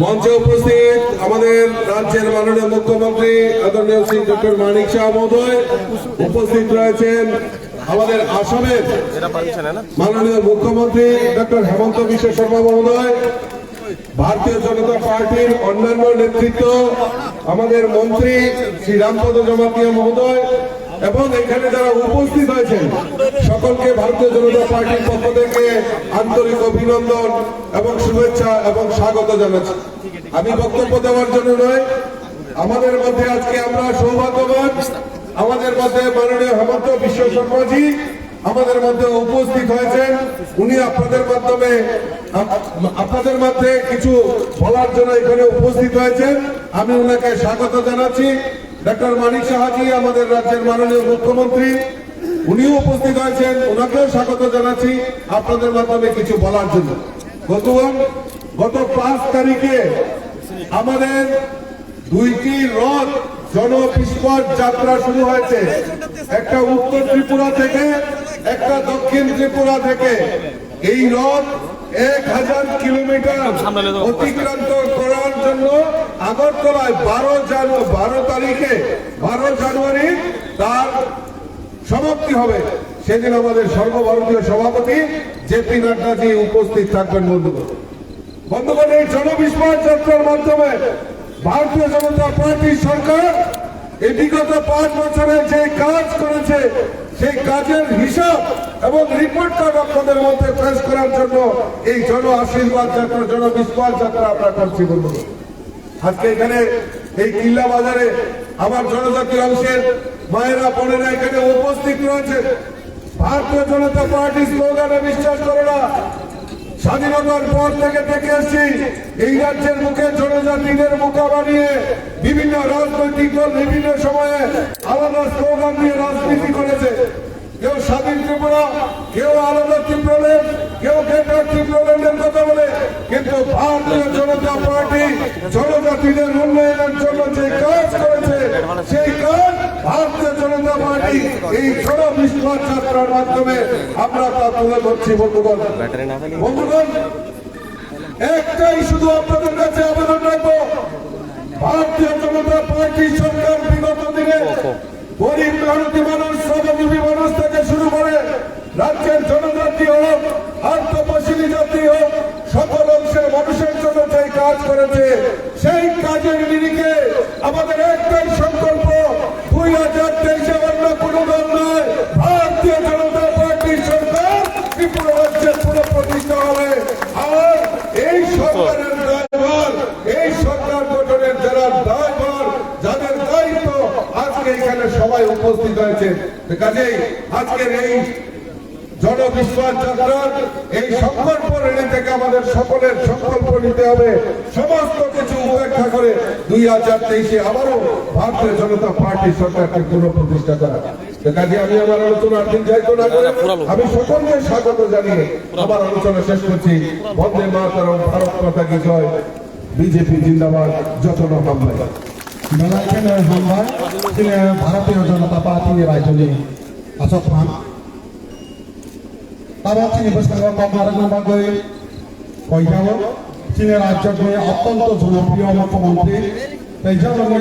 মঞ্চে উপস্থিত আমাদের রাজ্যের মাননীয় মুখ্যমন্ত্রী আদরণীয় শ্রী ডক্টর মানিক শাহ মহোদয়, উপস্থিত রয়েছেন আমাদের আসামের মাননীয় মুখ্যমন্ত্রী ডক্টর হেমন্ত বিশ্ব শর্মা মহোদয়, ভারতীয় জনতা পার্টির অন্যান্য নেতৃত্ব, আমাদের মন্ত্রী শ্রী রামপদ জমাতিয়া মহোদয় এবং এখানে যারা উপস্থিত হয়েছেন সকলকে ভারতীয় জনতা পার্টির পক্ষ থেকে আন্তরিক অভিনন্দন এবং শুভেচ্ছা এবং স্বাগত জানাচ্ছি। আমি বক্তব্য দেওয়ার জন্য নয়, আমাদের মধ্যে আজকে আমরা সৌভাগ্যবান, আমাদের মধ্যে মাননীয় হেমন্ত বিশ্ব শর্মাজি আমাদের মধ্যে উপস্থিত হয়েছেন। উনি আপনাদের মধ্যে কিছু বলার জন্য এখানে উপস্থিত হয়েছেন। আমি ওনাকে স্বাগত জানাচ্ছি। ডক্টর মানিক শাহজি আমাদের রাজ্যের মাননীয় মুখ্যমন্ত্রী, উনিও উপস্থিত হয়েছেন, ওনাকেও স্বাগত জানাচ্ছি আপনাদের মাধ্যমে কিছু বলার জন্য। গত 5 তারিখে আমাদের 2টি রথ জনবিস্ফোর যাত্রা শুরু হয়েছে, একটা উত্তর ত্রিপুরা থেকে, একটা দক্ষিণ ত্রিপুরা থেকে। এই রথ 1000 কিলোমিটার অতিক্রান্ত করার জন্য আগরতলায় 12 জানুয়ারি তার সমাপ্তি হবে। সেদিন আমাদের সর্বভারতীয় সভাপতি জেপি নাড্ডাজি উপস্থিত থাকবেন। বন্ধুগণ, এই জনবিস্ফোর যাত্রার মাধ্যমে ভারতীয় জনতা পার্টির সরকার এই বিগত 5 বছরে যে কাজ করেছে সেই কাজের হিসাব এবং রিপোর্ট কার্ড আপনাদের মধ্যে পেশ করার জন্য এই জন আশীর্বাদ যাত্রা, জনবিস্ফোর যাত্রা আমরা করছি। বন্ধুগণ, আজকে এখানে এই কিল্লা বাজারে আমার জনজাতি অংশের মায়েরা বোনেরা এখানে উপস্থিত রয়েছে। ভারতীয় জনতা পার্টি স্লোগানে বিশ্বাস করে না। স্বাধীনতার পর থেকে দেখে এসছি এই রাজ্যের মুখে জনজাতিদের মুখা বানিয়ে বিভিন্ন রাজনৈতিক দল বিভিন্ন সময়ে আলাদা স্লোগান দিয়ে রাজনীতি করেছে। কেউ স্বাধীন ত্রিপুরা, কেউ আলাদা ত্রিপুরাল্যান্ড, কেউ গ্রেটার ত্রিপুরাল্যান্ডের কথা বলে, কিন্তু ভারতীয় জনতা পার্টি জনজাতিদের উন্নয়নের জন্য যে কাজ করেছে সেই কাজ ভারতীয় জনতা পার্টি এই জনবিস্ফোর যাত্রার মাধ্যমে আমরা তা তুলে ধরছি। বন্ধুগণ, একটাই শুধু আপনাদের কাছে আবেদন রাখবো, ভারতীয় জনতা পার্টি সরকার বিগত দিনে গরিব মেহনতি মানুষ, শ্রমজীবী মানুষ থেকে শুরু করে রাজ্যের জনজাতি হোক আর তপশিলি জাতি হোক, সকল অংশের মানুষের জন্য যে কাজ করেছে সেই কাজের নিরিখে আমাদের একটাই সংকল্প, 2023-এ অন্য কোনো দল নয়, ভারতীয় জনতা পার্টির সরকার ত্রিপুরা রাজ্যের পুনঃপ্রতিষ্ঠা হবে। আর এই সরকারের দায়ভার, এই সরকার গঠনের যারা দায়ভার, যাদের দায়িত্ব, আজকে এখানে সবাই উপস্থিত হয়েছে। কাজেই আজকের এই জনবিস্ফোর যাত্রার এই সংকল্প রেণী থেকে আমাদের সকলের সংকল্প নিতে হবে, সমস্ত কিছু উপেক্ষা করে 2023-এ আবারও ভারতীয় জনতা পার্টি সরকারকে পুনঃপ্রতিষ্ঠা করা। কাজে আমি আমার আলোচনা দীর্ঘায়িত না করে আমি সকলকে স্বাগত জানিয়ে আমার আলোচনা শেষ করছি। বন্দে মাতরম, ভারত মাতা কি জয়, বিজেপি জিন্দাবাদ, যতন হামলায় ভারতীয় জনতা পার্টি রায়জনী আচক খান তারা তিনি বৈষ্ণবাগৈ কইয়াও তিনি রাজ্যের অত্যন্ত জনপ্রিয় মুখ্যমন্ত্রী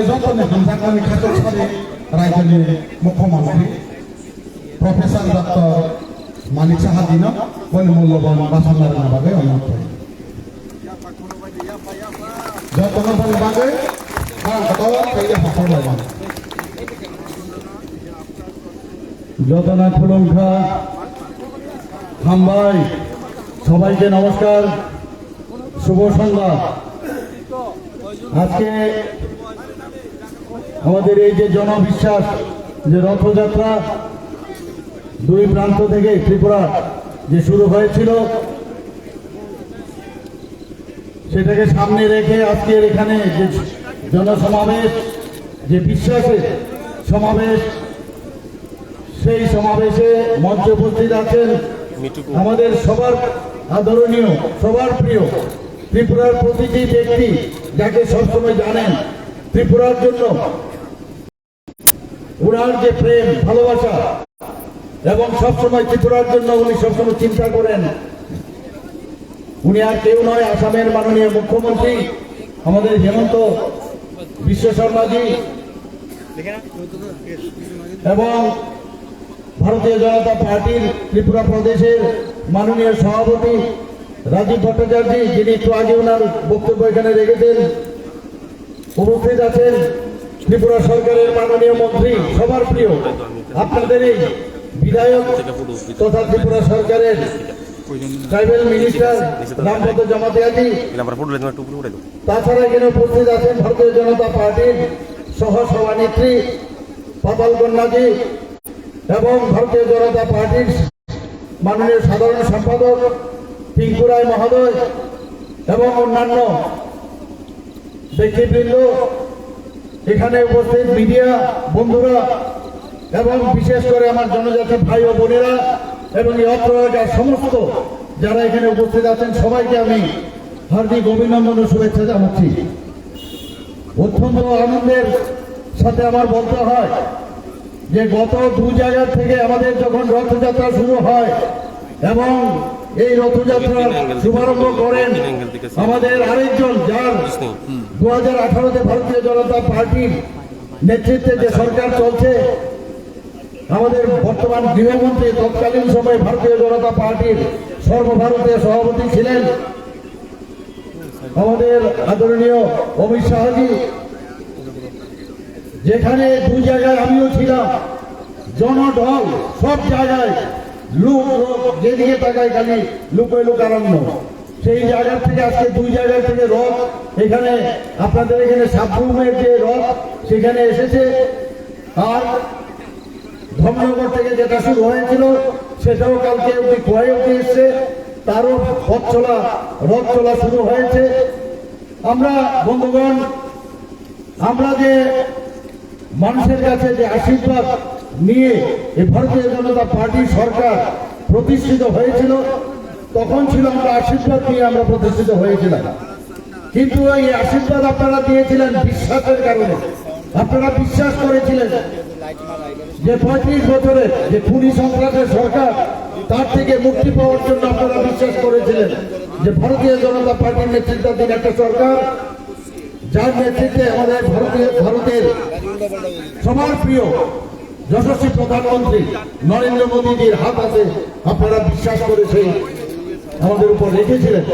যতনে হামজাকানি খাতসারি রাজ্যের মুখ্যমন্ত্রী প্রফেসর ডক্টর মানিক সাহাদিন বলে মূল্যবান বাসনার বাগে অনুরোধ করি। যতন বাগে যতনা খুলংখা হামবাই, সবাইকে নমস্কার, শুভ সন্ধ্যা। আজকে আমাদের এই যে জনবিশ্বাস যে রথযাত্রা 2 প্রান্ত থেকে ত্রিপুরা যে শুরু হয়েছিল সেটাকে সামনে রেখে আজকের এখানে যে জনসমাবেশ, যে বিশ্বাসের সমাবেশ, সেই সমাবেশে মঞ্চে উপস্থিত আছেন আমাদের সবার আদরণীয়, সবার প্রিয় ত্রিপুরার প্রতিটি ব্যক্তি, যাকে সবসময় জানেন ত্রিপুরার জন্য ওনার যে প্রেম ভালোবাসা এবং সবসময় ত্রিপুরার জন্য উনি সবসময় চিন্তা করেন। উনি আর কেউ নয়, আসামের মাননীয় মুখ্যমন্ত্রী আমাদের হেমন্ত বিশ্ব শর্মাজি এবং ভারতীয় জনতা পার্টির ত্রিপুরা প্রদেশের মাননীয় সভাপতি রাজীব ভট্টাচার্য, যিনি একটু আগে ওনার বক্তব্য এখানে রেখেছেন। উপস্থিত আছেন ত্রিপুরা সরকারের মাননীয় মন্ত্রী, সবার প্রিয় আপনাদের এই বিধায়ক তথা ত্রিপুরা সরকারের ট্রাইবেল মিনিস্টার রামপদ জমাতিয়াজি। তাছাড়া এখানে উপস্থিত আছেন ভারতীয় জনতা পার্টির সহ সভানেত্রী পাতাল কন্যাজি এবং ভারতীয় জনতা পার্টির মাননীয় সাধারণ সম্পাদক পিঙ্কু রায় মহোদয় এবং অন্যান্য ব্যক্তিবৃন্দ, এখানে উপস্থিত মিডিয়া বন্ধুরা এবং বিশেষ করে আমার জনজাতি ভাই ও বোনেরা এবং এই অত্র এলাকার সমস্ত যারা এখানে উপস্থিত আছেন, সবাইকে আমি হার্দিক অভিনন্দন ও শুভেচ্ছা জানাচ্ছি। অত্যন্ত আনন্দের সাথে আমার বলতে হয় যে গত দু জায়গা থেকে আমাদের যখন রথযাত্রা শুরু হয় এবং এই রথযাত্রার শুভারম্ভ করেন আমাদের আরেকজন, যার 2018-তে ভারতীয় জনতা পার্টির নেতৃত্বে যে সরকার চলছে, আমাদের বর্তমান গৃহমন্ত্রী তৎকালীন সময়ে ভারতীয় জনতা পার্টির সর্বভারতীয় সভাপতি ছিলেন আমাদের আদরণীয় অমিত শাহজি। যেখানে দু জায়গায় আমিও ছিলাম, জনঢল সব জায়গায়, লোক যেদিকে তাকায় খালি লুকোয় লোকারণ্য। সেই জায়গা থেকে আজকে দুই জায়গা থেকে রথ এখানে আপনাদের এখানে সাবরুমের যে রথ সেখানে এসেছে, আর ধর্মনগর থেকে যেটা শুরু হয়েছিল সেটাও কালকে অব্দি খোয়াই অব্দি এসছে, তারও রথ চলা শুরু হয়েছে। আমরা বন্ধুগণ, আমরা যে মানুষের কাছে যে আশীর্বাদ নিয়ে এই ভারতীয় জনতা পার্টি সরকার প্রতিষ্ঠিত হয়েছিল, তখন ছিল আমরা আশীর্বাদ নিয়ে আমরা প্রতিষ্ঠিত হয়েছিলাম। কিন্তু এই আশীর্বাদ আপনারা দিয়েছিলেন বিশ্বাসের কারণে। আপনারা বিশ্বাস করেছিলেন যে 35 বছরের যে খুনি সন্ত্রাসের সরকার, তার থেকে মুক্তি পাওয়ার জন্য আপনারা বিশ্বাস করেছিলেন যে ভারতীয় জনতা পার্টির নেতৃত্বাধীন একটা সরকার, যার নেতৃত্বে আমাদের ভারতের সবার প্রিয় যশস্বী প্রধানমন্ত্রী নরেন্দ্র মোদীজির হাত আছে, আপনারা বিশ্বাস করে সেই আমাদের উপর রেখেছিলেন।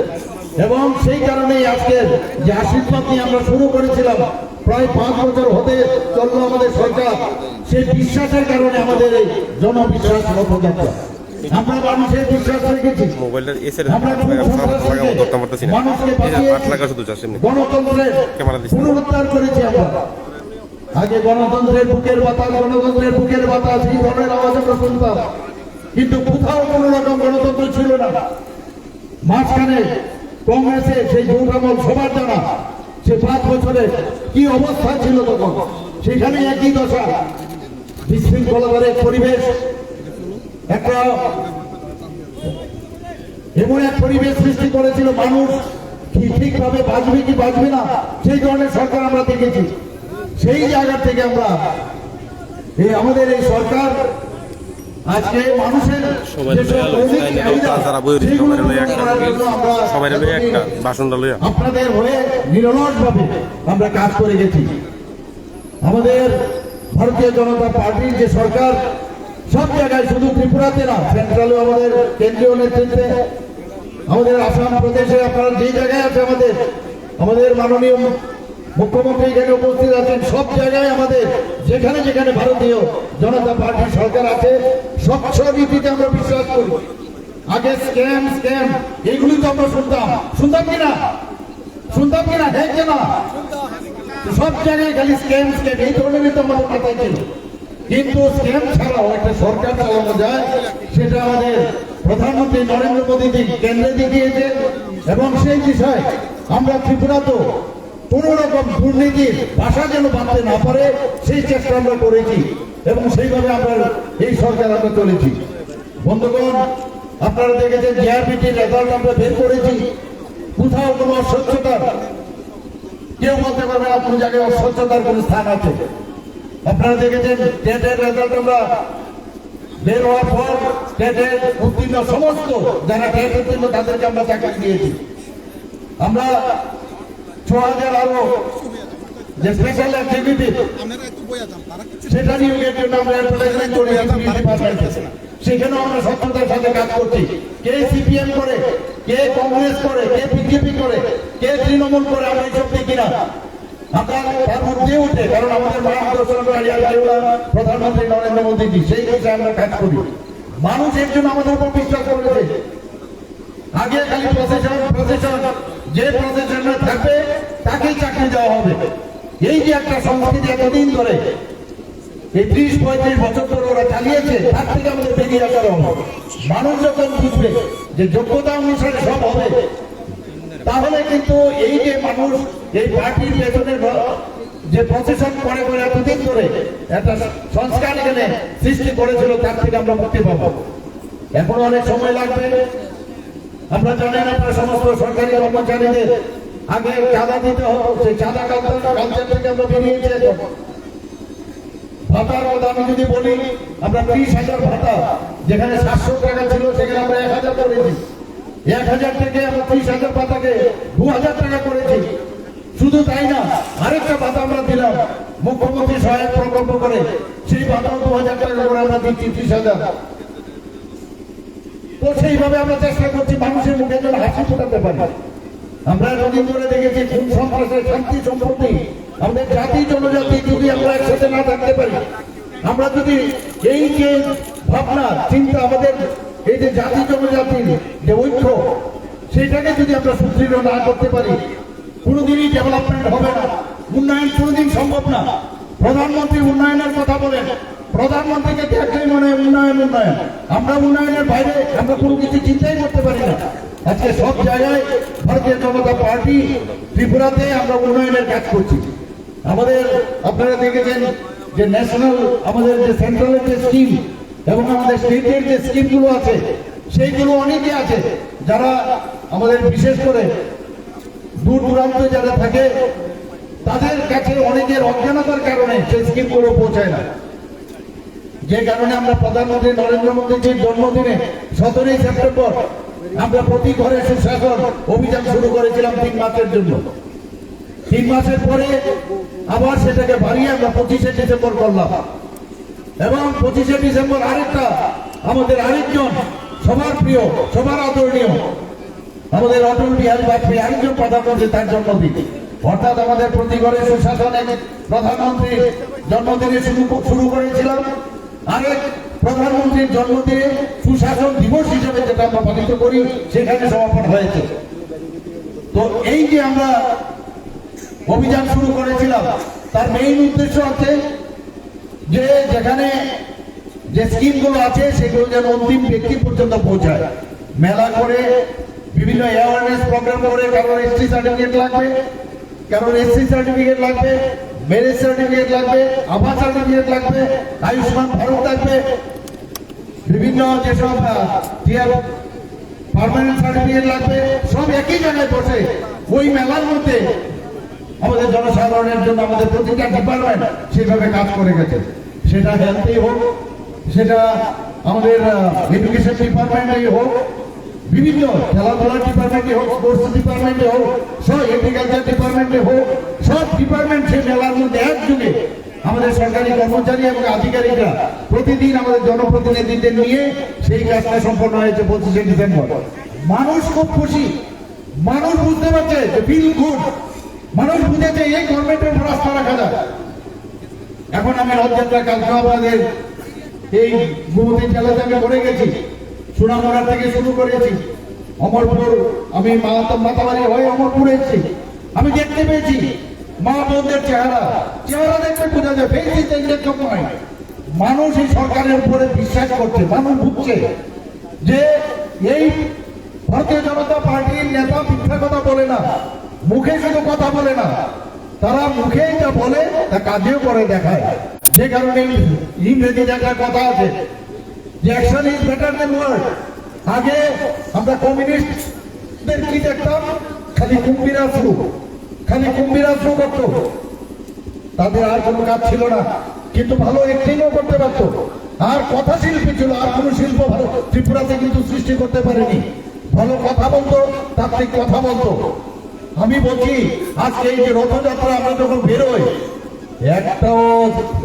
এবং সেই কারণেই আজকের যে আশীর্বাদ নিয়ে আমরা শুরু করেছিলাম, প্রায় 5 বছর হতে চললো আমাদের সরকার, সেই বিশ্বাসের কারণে আমাদের এই জনবিশ্বাস রথযাত্রা। আমরা মানুষের বিশ্বাস রেখেছি, গণতন্ত্রের পুনরুদ্ধার করেছি আমরা। আগে গণতন্ত্রের বুকের বাতাস, গণতন্ত্রের বুকের বাতাস, এই ধরনের আওয়াজ আমরা শুনতাম, কিন্তু কোথাও কোনো রকম গণতন্ত্র ছিল না। মাঝখানে কংগ্রেসের সেই জোটামল সবার জানা, সে 5 বছরে কি অবস্থা ছিল তখন, সেখানে একই দশা, বিশৃঙ্খলার এক পরিবেশ, একটা এমন এক পরিবেশ সৃষ্টি করেছিল, মানুষ কি ঠিকভাবে বাঁচবে কি বাঁচবে না, সেই ধরনের সরকার আমরা দেখেছি। সেই জায়গা থেকে আমরা আমাদের এই সরকার আজকে মানুষের আপনাদের হয়ে নিরলস ভাবে আমরা কাজ করে গেছি। আমাদের ভারতীয় জনতা পার্টির যে সরকার সব জায়গায়, শুধু ত্রিপুরাতে না, সেন্ট্রালেও আমাদের কেন্দ্রীয় নেতৃত্বে, আমাদের আসাম প্রদেশে আপনারা যে জায়গায় আছে, আমাদের মাননীয় মুখ্যমন্ত্রী এখানে উপস্থিত আছেন, সব জায়গায় আমাদের যেখানে যেখানে ভারতীয় জনতা পার্টির সরকার আছে, স্বচ্ছ নীতিতে আমরা বিশ্বাস করি। আগে স্ক্যাম এইগুলি তো আমরা শুনতাম কিনা হ্যাঁ কেনা, সব জায়গায় খালি স্ক্যাম এই ধরনেরই তো আমাদের মাথায় ছিল। কিন্তু স্ক্যাম ছাড়াও একটা সরকার চালানো যায়, সেটা আমাদের প্রধানমন্ত্রী নরেন্দ্র মোদীজি কেন্দ্রে দিয়েছে। এবং সেই বিষয়ে আমরা ত্রিপুরা তো কোন রকম দুর্নীতির ভাষা যেন বাঁধতে না পারে, সেই চেষ্টা আমরা করেছি এবং সেইভাবে আমরা এই সরকার আমরা চলেছি। বন্ধুগণ, আপনারা দেখেছেন জিআরপিটির রেজাল্ট আমরা বের করেছি, কোথাও কোনো অস্বচ্ছতার কেউ বলতে পারবে না কোন জায়গায় অস্বচ্ছতার কোন স্থান আছে। আপনারা দেখেছেন টেটের রেজাল্ট আমরা বের হওয়ার পর টেটের উত্তীর্ণ সমস্ত যারা টেট উত্তীর্ণ তাদেরকে আমরা চাকরি দিয়েছি। আমরা ৬,০০০ আরো যে স্পেশাল এক্সিকিউটিভ সেটা নিয়োগের জন্য আমরা অ্যাডভার্টাইজমেন্ট করে সেখানেও আমরা সত্যতার সাথে কাজ করছি। কে সিপিএম করে, কে কংগ্রেস করে, কে বিজেপি করে, কে তৃণমূল করে, আমরা এইসব দেখি না। আমরা তার মধ্যে উঠে, কারণ আমাদের প্রধানমন্ত্রী নরেন্দ্র মোদীজি সেই বিষয়ে আমরা কাজ করি। মানুষ এর জন্য আমাদের উপর বিশ্বাস করেছে। আগে খালি প্রশাসন যে প্রশাসনে থাকবে তাকেই চাকরি দেওয়া হবে, এই যে একটা সংস্কৃতি এতদিন ধরে এই ৩০-৩৫ বছর ধরে ওরা চালিয়েছে, তার থেকে আমাদের বেরিয়ে আসার হবে। মানুষ যখন বুঝবে যে যোগ্যতা অনুসারে সব হবে, তাহলে কিন্তু এই যে মানুষ এই পার্টির পেছনের যে প্রশাসন করে এতদিন ধরে একটা সংস্কার এখানে সৃষ্টি করেছিল, তার থেকে আমরা মুক্তি পাবো। এখনো অনেক সময় লাগবে। আমরা জানেন আপনারা সমস্ত সরকারি কর্মচারীদের আগে চাঁদা দিতে হতো, সেই চাঁদা কালচার থেকে আমরা বেরিয়েছি। ভাতার কথা আমি যদি বলি, আমরা ৩০,০০০ ভাতা যেখানে ৭০০ টাকা ছিল সেখানে আমরা ১,০০০ করেছি। ১,০০০ থেকে আমরা ৩০,০০০ ভাতাকে ২,০০০ টাকা করেছি। শুধু তাই না, আরেকটা ভাতা আমরা দিলাম মুখ্যমন্ত্রী সহায়ক প্রকল্প করে, সেই ভাতাও ২,০০০ টাকা করে আমরা দিচ্ছি ৩০,০০০। তো সেইভাবে আমরা চেষ্টা করছি মানুষের মুখে যেন হাসি ফোটাতে পারি। আমরা এতদিন ধরে দেখেছি খুন সন্ত্রাসের শান্তি সম্পত্তি আমাদের জাতি জনজাতি যদি আমরা একসাথে না থাকতে পারি, আমরা যদি এই যে ভাবনা চিন্তা আমাদের এই যে জাতি জনজাতির যে ঐক্য, সেটাকে যদি আমরা সুদৃঢ় না করতে পারি, কোনোদিনই ডেভেলপমেন্ট হবে না, উন্নয়ন কোনোদিন সম্ভব না। প্রধানমন্ত্রী উন্নয়নের কথা বলেন, প্রধানমন্ত্রীকে দেখলেই মনে হয় উন্নয়ন। আমরা উন্নয়নের বাইরে আমরা কোনো কিছু চিন্তাই করতে পারি না। আজকে সব জায়গায় ভারতীয় জনতা পার্টি ত্রিপুরাতে আমরা উন্নয়নের কাজ করছি। আমাদের আপনারা দেখেছেন যে ন্যাশনাল আমাদের যে সেন্ট্রালের যে স্কিম এবং আমাদের স্টেটের যে স্কিমগুলো আছে, সেইগুলো অনেকে আছে যারা আমাদের বিশেষ করে দূর দূরান্তে যারা থাকে তাদের কাছে অনেকের অজ্ঞানতার কারণে সেই স্কিমগুলো পৌঁছায় না। যে কারণে আমরা প্রধানমন্ত্রী নরেন্দ্র মোদীজির জন্মদিনে ১৭ই সেপ্টেম্বর আমরা প্রতি ঘরে সুশাসন অভিযান শুরু করেছিলাম ৩ মাসের জন্য। 3 মাসের পরে আবার সেটাকে বাড়িয়ে আমরা ২৫শে ডিসেম্বর করলাম, এবং ২৫শে ডিসেম্বর আরেকটা আমাদের আরেকজন সবার প্রিয় সবার আদরণীয় আমাদের অটল বিহারী বাজপেয়ী আরেকজন প্রধানমন্ত্রী, তার জন্মদিন। অর্থাৎ আমাদের প্রতি ঘরে সুশাসন প্রধানমন্ত্রীর জন্মদিনে শুরু করেছিলাম, আরেক প্রধানমন্ত্রীর জন্মদিনে সুশাসন দিবস হিসেবে যেটা আমরা পালিত করি সেখানে সমাপন হয়েছে। তো এই যে আমরা অভিযান শুরু করেছিলাম, তার মেইন উদ্দেশ্য আছে যে যেখানে যে স্কিমগুলো আছে সেগুলো যেন অন্তিম ব্যক্তি পর্যন্ত পৌঁছায়। মেলা করে বিভিন্ন অ্যাওয়ারনেস প্রোগ্রাম করে, কারণ এসটি সার্টিফিকেট লাগবে, কারণ এসসি সার্টিফিকেট লাগবে, ম্যারেজ সার্টিফিকেট লাগবে, আবাস সার্টিফিকেট লাগবে, আয়ুষ্মান ভারত লাগবে, বিভিন্ন যেসব পার্মানেন্ট সার্টিফিকেট লাগবে, সব একই জায়গায় বসে ওই মেলার মধ্যে আমাদের জনসাধারণের জন্য আমাদের প্রতিটা ডিপার্টমেন্ট সেভাবে কাজ করে গেছে। সেটা হেলথেই হোক, সেটা আমাদের এডুকেশন ডিপার্টমেন্টেই হোক, বিভিন্ন খেলাধুলার ডিপার্টমেন্টে হোক, স্পোর্টস ডিপার্টমেন্টে হোক, সব এগ্রিকালচার ডিপার্টমেন্টে হোক, সব ডিপার্টমেন্ট সেই মেলার মধ্যে একযোগে আমাদের সরকারি কর্মচারী এবং আধিকারিকরা প্রতিদিন আমাদের জনপ্রতিনিধিদের নিয়ে সেই কাজটা সম্পন্ন হয়েছে ২৫শে ডিসেম্বর। মানুষ খুব খুশি, মানুষ বুঝতে পারছে যে ফিল গুড, মানুষ বুঝেছে এই গভর্নমেন্টের রাস্তা রাখা যায়। এখন আমি রথযাত্রা কালকে আমাদের এই গোমতী জেলাতে আমি করে গেছি, সোনামুড়া থেকে শুরু করেছি, অমরপুর, আমি মাতাবাড়ি হয়ে অমরপুর এসেছি। আমি দেখতে পেয়েছি মা বোনদের চেহারা দেখতে বোঝা যায় মানুষ এই সরকারের উপরে বিশ্বাস করছে। মানুষ বুঝছে যে এই ভারতীয় জনতা পার্টির নেতা মিথ্যা কথা বলে না, মুখে শুধু কথা বলে না, তারা মুখে যা বলে তা কাজেও করে দেখায়। যে কারণে ইংরেজি একটা কথা আছে যে action is better than word. আগে আমরা কমিউনিস্টদের কি দেখতাম, খালি কুম্ভীরা শুরু করতো, তাদের আর কোনো কাজ ছিল না, কিন্তু ভালো অ্যাক্টিংও করতে পারতো। আর কথা শিল্পী ছিল, আর কোনো শিল্প ত্রিপুরাতে কিন্তু সৃষ্টি করতে পারেনি। ভালো কথা বলতো, তাত্ত্বিক কথা বলতো। আমি বলছি আজকে এই যে রথযাত্রা আমরা যখন বেরোই, একটাও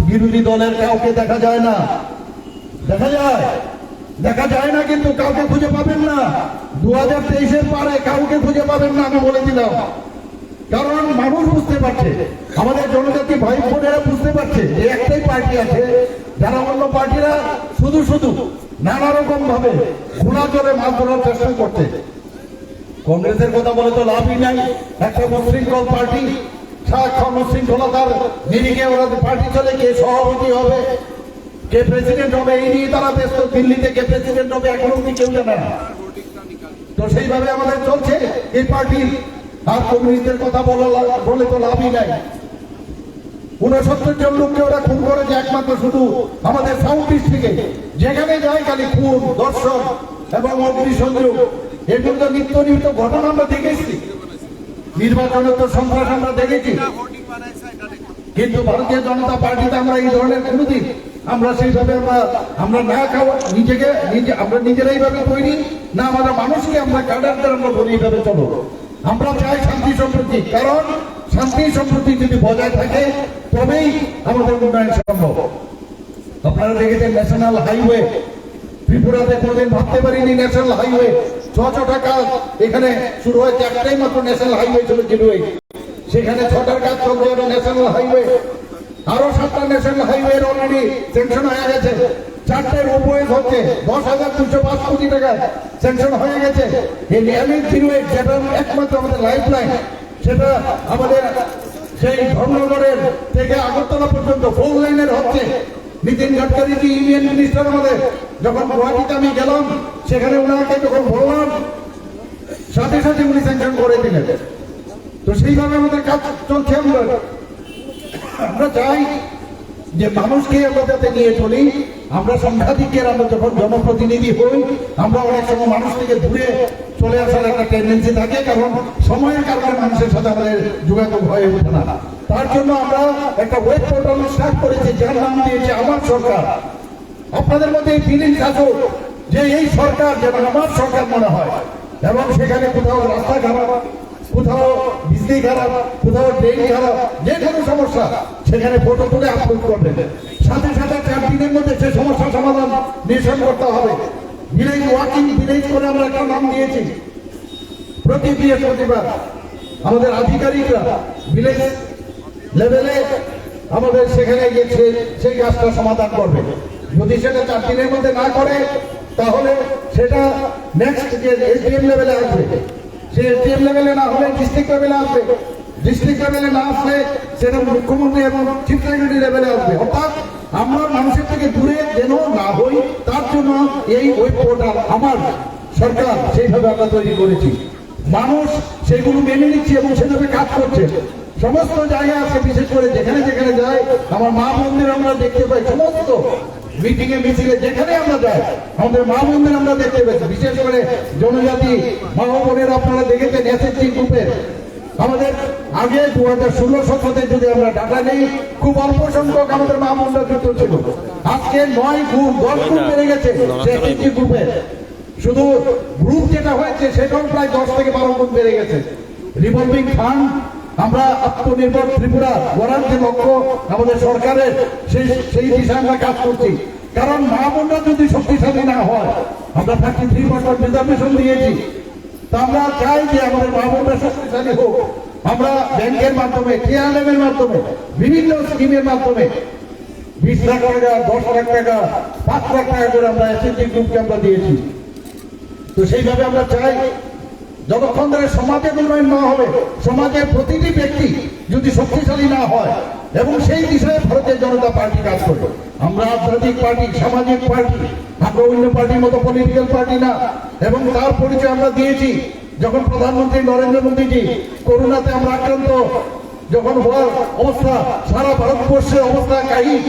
বিরোধী দলের কাউকে দেখা যায় না। দেখা যায় না, কিন্তু কাউকে খুঁজে পাবেন না। 2023-এর পরে কাউকে খুঁজে পাবেন না, আমি বলে দিলাম। কারণ মানুষ বুঝতে পারছে, আমাদের জনজাতি ভাই বোনেরা বুঝতে পারছে যে একটাই পার্টি আছে, যারা অন্য পার্টিরা শুধু নানা রকম ভাবে ঘোড়া চলে মাছ ধরার চেষ্টা করছে। কংগ্রেসের কথা বলে তো লাভই নাই। একটা উশৃঙ্খল পার্টি, সারাক্ষণ উশৃঙ্খলতার নিরিখে ওরা পার্টি চলে। কে সভাপতি হবে, কে প্রেসিডেন্ট হবে, এই নিয়ে তারা ব্যস্ত। দিল্লিতে কে প্রেসিডেন্ট হবে এখনো অব্দি কেউ জানে না। তো সেইভাবে আমাদের চলছে এই পার্টি। আর কমিউনিস্টদের কথা বলে তো লাভই নাই। 69 জন লোককে ওরা খুন করেছে একমাত্র শুধু আমাদের সাউথ ডিস্ট্রিক্টে। যেখানে যায় খালি খুন, দর্শন এবং অগ্নিসংযোগ। এগুলো তো নিত্য ঘটনা আমরা দেখেছি। নির্বাচনে তো সন্ত্রাস আমরা দেখেছি, কিন্তু ভারতীয় জনতা পার্টিতে আমরা এই ধরনের কোনোদিন আমরা সেইভাবে আমরা না খাওয়া আমরা নিজেরাই ভাবে তৈরি না, আমাদের মানুষকে আমরা কাডারদের আমরা বলি এইভাবে চলো। আমরা চাই শান্তি সম্প্রীতি, কারণ শান্তি সম্প্রীতি যদি বজায় থাকে তবেই আমাদের উন্নয়ন সম্ভব। আপনারা দেখেছেন ন্যাশনাল হাইওয়ে ত্রিপুরাতে কোনোদিন ভাবতে পারিনি। ন্যাশনাল হাইওয়ে 6 টাকা এখানে শুরু হয়েছে, একটাই মাত্র ন্যাশনাল হাইওয়ে ছিল জিরোই। সেখানে 6টার কাজ চলছে ন্যাশনাল হাইওয়ে। আরো 7টা ন্যাশনাল হাইওয়ে অলরেডি স্যাংশন হয়ে গেছে। 4টে রোপওয়ে হচ্ছে 10,205 কোটি টাকায় স্যাংশন হয়ে গেছে। এই ন্যাশনাল হাইওয়ে যেটা একমাত্র আমাদের লাইফ লাইন, সেটা আমাদের সেই ধর্মনগরের থেকে আগরতলা পর্যন্ত 4 লাইনের হচ্ছে। নীতিন গাডকারি জি ইউনিয়ন মিনিস্টার আমাদের, যখন গুয়াহাটিতে আমি গেলাম সেখানে ওনাকে যখন বললাম সাথে উনি স্যাংশন করে দিলেন। তো সেইভাবে আমাদের কাজ চলছে। আমরা চাই যে মানুষকে আমরা যাতে নিয়ে চলি। আমরা সাংঘাতিকের আমরা যখন জনপ্রতিনিধি হই, আমরা অনেক সময় মানুষ থেকে দূরে চলে আসার একটা টেন্ডেন্সি থাকে, কারণ সময়ের কারণে মানুষের সাথে আমাদের যোগাযোগ হয়ে ওঠে না। তার জন্য আমরা একটা ওয়েব পোর্টাল স্টার্ট করেছি, যার নাম দিয়েছে আমার সরকার। আপনাদের মধ্যে এই ফিলিংস আসুক যে এই সরকার যেন আমার সরকার মনে হয়, এবং সেখানে কোথাও রাস্তা খারাপ, কোথাও বিজলি খারাপ, কোথাও ট্রেন খারাপ, যে কোনো সমস্যা সেখানে ফটো তুলে আপলোড করবেন। সাথে 4 দিনের মধ্যে সে সমস্যার সমাধান নিশ্চয় করতে হবে। ভিলেজ ওয়াকিং ভিলেজ করে আমরা একটা নাম দিয়েছি। প্রতি বৃহস্পতিবার আমাদের আধিকারিকরা ভিলেজ লেভেলে আমাদের সেখানে গিয়ে সেই কাজটা সমাধান করবে। যদি সেটা 4 দিনের মধ্যে না করে, তাহলে সেটা নেক্সট যে এসডিএম লেভেলে আসবে। সে এসডিএম লেভেলে না হলে ডিস্ট্রিক্ট লেভেলে আসবে। ডিস্ট্রিক্ট লেভেলে না আসলে সেটা মুখ্যমন্ত্রী এবং চিফ সেক্রেটারি লেভেলে আসবে। অর্থাৎ আমরা মানুষের থেকে দূরে যেন না হই, তার জন্য এই ওয়েব পোর্টাল আমার সরকার সেইভাবে আমরা তৈরি করেছি। মানুষ সেগুলো মেনে নিচ্ছে এবং সেভাবে কাজ করছে। সমস্ত জায়গায় আছে, বিশেষ করে যেখানে যায় আমার মা বোনদের আমরা দেখতে পাই। সমস্ত মিটিং এ মিছিলে যেখানে আমরা যাই আমাদের মা বোনদের আমরা দেখতে পাই। বিশেষ করে জনজাতি মা বোনের আপনারা দেখেছেন এসএসজি গ্রুপে আমাদের আগে 2016-17 যদি আমরা ডাটা নেই, খুব অল্প সংখ্যক আমাদের মা বোনরা যুক্ত ছিল। আজকে 9 গুণ 10 গুণ বেড়ে গেছে এসএসজি গ্রুপে। শুধু গ্রুপ যেটা হয়েছে সেটাও প্রায় 10 থেকে 12 গুণ বেড়ে গেছে। রিভলভিং ফান্ড আমরা আত্মনির্ভর ত্রিপুরা গড়ার যে লক্ষ্য আমাদের সরকারের, সেই দিশায় আমরা কাজ করছি। কারণ মা বোনরা যদি শক্তিশালী না হয়, আমরা 33% রিজার্ভেশন দিয়েছি, তা আমরা চাই যে আমাদের মা বোনরা শক্তিশালী হোক। আমরা ব্যাংকের মাধ্যমে, কেআরএম এর মাধ্যমে, বিভিন্ন স্কিমের মাধ্যমে 20 লাখ টাকা, 10 লাখ টাকা, 5 লাখ টাকা করে আমরা এসএসজি গ্রুপকে আমরা দিয়েছি। তো সেইভাবে আমরা চাই যতক্ষণ ধরে সমাজের উন্নয়ন না হবে, সমাজের প্রতিটি ব্যক্তি যদি শক্তিশালী না হয়, এবং সেই বিষয়ে ভারতীয় জনতা পার্টি কাজ করবে। আমরা আধ্যাত্মিক পার্টি, সামাজিক পার্টি, আমরা অন্য পার্টির মতো পলিটিক্যাল পার্টি না। এবং তার পরিচয় আমরা দিয়েছি যখন প্রধানমন্ত্রী নরেন্দ্র মোদীজি করোনাতে আমরা আক্রান্ত যখন হওয়ার অবস্থা, সারা ভারতবর্ষের অবস্থা কাহিল,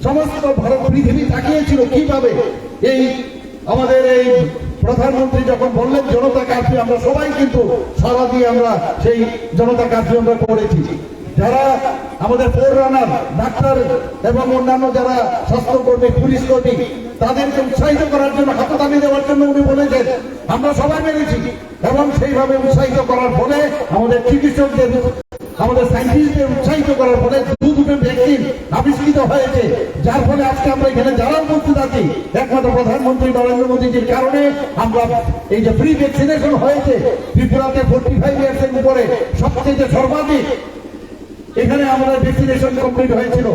সমস্ত ভারত পৃথিবী তাকিয়েছিল কিভাবে এই আমাদের এই প্রধানমন্ত্রী যখন বললেন জনতা কার্ফিউ, আমরা সবাই কিন্তু সারা দিয়ে আমরা সেই জনতা কার্ফিউ আমরা করেছি। যারা আমাদের ফোর রানার ডাক্তার এবং অন্যান্য যারা স্বাস্থ্যকর্মী পুলিশ কর্মী তাদেরকে উৎসাহিত করার জন্য হাততালি দেওয়ার জন্য উনি বলেছেন, আমরা সবাই মেনেছি এবং সেইভাবে উৎসাহিত করার ফলে আমাদের চিকিৎসকদের আমাদের সায়েন্টিস্টদের উৎসাহিত করার ফলে দুটো ভ্যাকসিন আবিষ্কৃত হয়েছে, যার ফলে আজকে আমরা এখানে যারা উপস্থিত আছি একমাত্র প্রধানমন্ত্রী নরেন্দ্র মোদীজির কারণে আমরা এই যে ফ্রি ভ্যাকসিনেশন হয়েছে ত্রিপুরাতে 45 ইয়ার্সের উপরে সবচেয়ে সর্বাধিক এখানে আমাদের ভ্যাকসিনেশন কমপ্লিট হয়েছিল।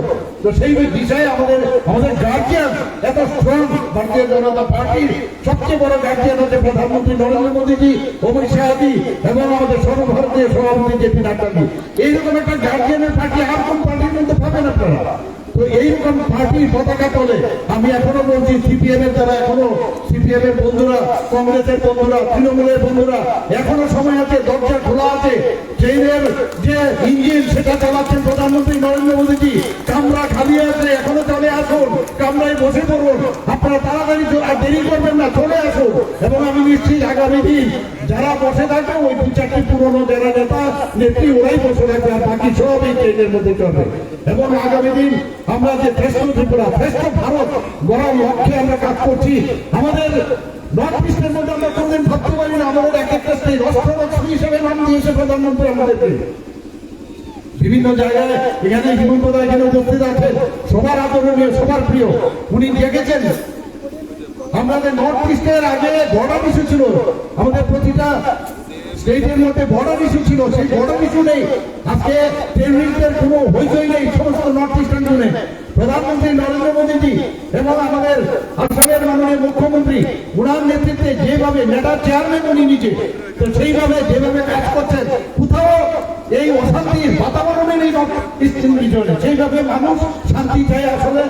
তো সেই বিষয়ে আমাদের গার্জিয়ান এত স্ট্রং, ভারতীয় জনতা পার্টির সবচেয়ে বড় গার্জিয়ান হচ্ছে প্রধানমন্ত্রী নরেন্দ্র মোদীজি, অমিত শাহজি এবং আমাদের সর্বভারতীয় সভাপতি জেপি নাড্ডাজি। এইরকম একটা গার্জিয়ানের পার্টি আর কোন পার্টির মধ্যে পাবেন আপনারা। তো এইরকম পার্টির পতাকা তোলে আমি এখনো বলছি, সিপিএম এর যারা এখনো সিপিএম এর বন্ধুরা, কংগ্রেসের বন্ধুরা, তৃণমূলের বন্ধুরা, এখনো সময় আছে, দরজা খোলা আছে। ট্রেনের যে ইঞ্জিন সেটা চালাচ্ছেন প্রধানমন্ত্রী নরেন্দ্র মোদীজি, কামরা খালি আছে, এখনো চলে আসুন, কামরায় বসে পড়ুন, আপনারা তাড়াতাড়ি আর দেরি করবেন না, চলে আসুন। এবং আমি নিশ্চিত আগামী দিন যারা বসে থাকবে ওই 2-4টি পুরনো যারা নেতা নেত্রী ওরাই বসে থাকবে, আর বাকি সব এই ট্রেনের মধ্যে চলবে। এবং আগামী দিন আমরা যে শ্রেষ্ঠ ত্রিপুরা, শ্রেষ্ঠ ভারত গড়ার লক্ষ্যে আমরা কাজ করছি। আমাদের নর্থ ইস্টের মধ্যে আমরা কোনদিন ভাবতে পারি না আমাদের এক একটা স্টেট রাষ্ট্রলক্ষ্মী হিসেবে নাম দিয়েছে প্রধানমন্ত্রী আমাদেরকে। বিভিন্ন জায়গায় এখানে হিমন্ত দা এখানে উপস্থিত আছেন, সবার আদরণীয়, সবার প্রিয়। উনি দেখেছেন আমাদের নর্থ ইস্টের আগে বর্ডার ইস্যু ছিল, আমাদের প্রতিটা স্টেটের মধ্যে বর্ডার ইস্যু ছিল, সেই বর্ডার ইস্যু নেই। আজকে টেররিস্টদের কোনো হইচই নেই সমস্ত নর্থ ইস্টার্ন জোনে। প্রধানমন্ত্রী নরেন্দ্র মোদীজি এবং আমাদের আসামের মাননীয় মুখ্যমন্ত্রী ওনার নেতৃত্বে যেভাবে নেটার চেয়ারম্যান উনি নিজে, তো সেইভাবে যেভাবে কাজ করছেন, কোথাও এই অশান্তির বাতাবরণে নেই নর্থ ইস্টার্ন রিজনে। সেইভাবে মানুষ শান্তি চায় আসলে,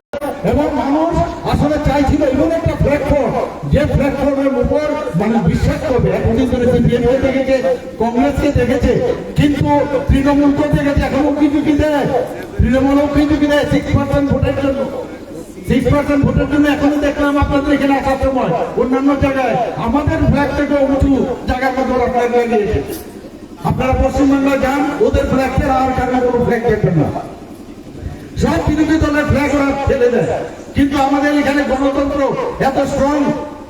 এবং মানুষ আসলে চাইছিল এমন একটা প্ল্যাটফর্ম যে প্ল্যাটফর্মের উপর মানুষ বিশ্বাস করবে। এতদিন ধরে সিপিএমকে দেখেছে, কংগ্রেসকে দেখেছে, কিন্তু তৃণমূলকে দেখেছে, এখনো কিছু কি দেয়, তৃণমূলও কিছু কি দেয় 6% ভোটের জন্য। 6% ভোটের জন্য এখনো দেখলাম আপনাদের এখানে আসার সময় অন্যান্য জায়গায় আমাদের ফ্ল্যাগ থেকে উঁচু জায়গার মধ্যে ওরা ফ্ল্যাগ লাগিয়েছে। আপনারা পশ্চিমবাংলা যান, ওদের ফ্ল্যাগ থেকে আর কারণে কোনো ফ্ল্যাগ দেখবেন না, সব বিরোধী দলের ফ্ল্যাগ ওরা ফেলে দেয়। কিন্তু আমাদের এখানে গণতন্ত্র এত স্ট্রং,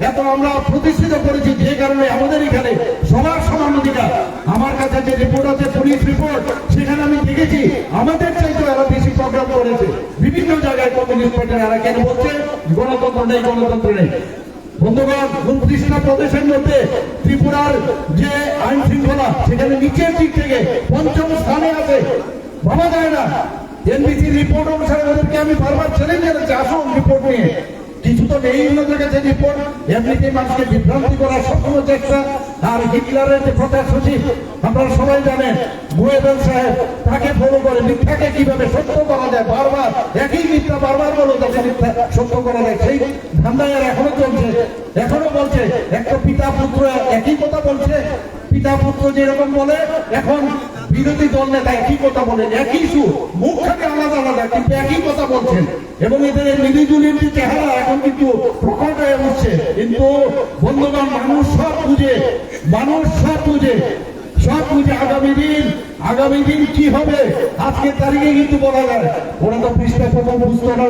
এত আমরা প্রতিষ্ঠিত করেছি, যে কারণে আমাদের এখানে সবার সমান অধিকার। আমার কাছে যে রিপোর্ট আছে, পুলিশ রিপোর্ট, সেখানে আমি দেখেছি আমাদের চাইতে এরা বেশি প্রোগ্রাম করেছে। বিভিন্ন জায়গায় কমিউনিস্ট পার্টির এরা কেন বলছে গণতন্ত্র নেই, গণতন্ত্র নেই। বন্ধুগণ, 29টা প্রদেশের মধ্যে ত্রিপুরার যে আইন শৃঙ্খলা সেখানে নিচের দিক থেকে 5ম স্থানে আছে, ভাবা যায় না। এনবিসি রিপোর্ট অনুসারে ওদেরকে আমি বারবার চ্যালেঞ্জ জানাচ্ছি, আসুন রিপোর্ট নিয়ে। কিছু তো নেই ওনাদের কাছে রিপোর্ট, এমনিতে মানুষকে বিভ্রান্তি করার সবসময় চেষ্টা। আর হিটলারের যে প্রচার সচিব আপনারা সবাই জানেন, গোয়েবেল সাহেব, তাকে ফলো করে মিথ্যাকে কিভাবে সত্য করা যায়, বারবার একই মিথ্যা বারবার বলো তাকে মিথ্যা সত্য করা যায়। সেই ধান্দায় আর এখনো চলছে, এখনো বলছে। একটা পিতা পুত্র একই কথা বলছে, পিতা পুত্র যেরকম বলে, এখন বিরোধী দল নেতা একই কথা বলেন, একই সুর, মুখ থেকে আলাদা আলাদা, কিন্তু একই কথা বলছেন। এবং এদের মিলিজুলির যে চেহারা এখন কিন্তু প্রকট হয়ে উঠছে। কিন্তু বন্ধুগণ, মানুষ সব বুঝে, মানুষ সব বুঝে, সব বুঝে। আগামী দিন কি হবে আজকের তারিখে কিন্তু বলা যায়। ওরা তো পৃষ্ঠা প্রথম বুঝতো না,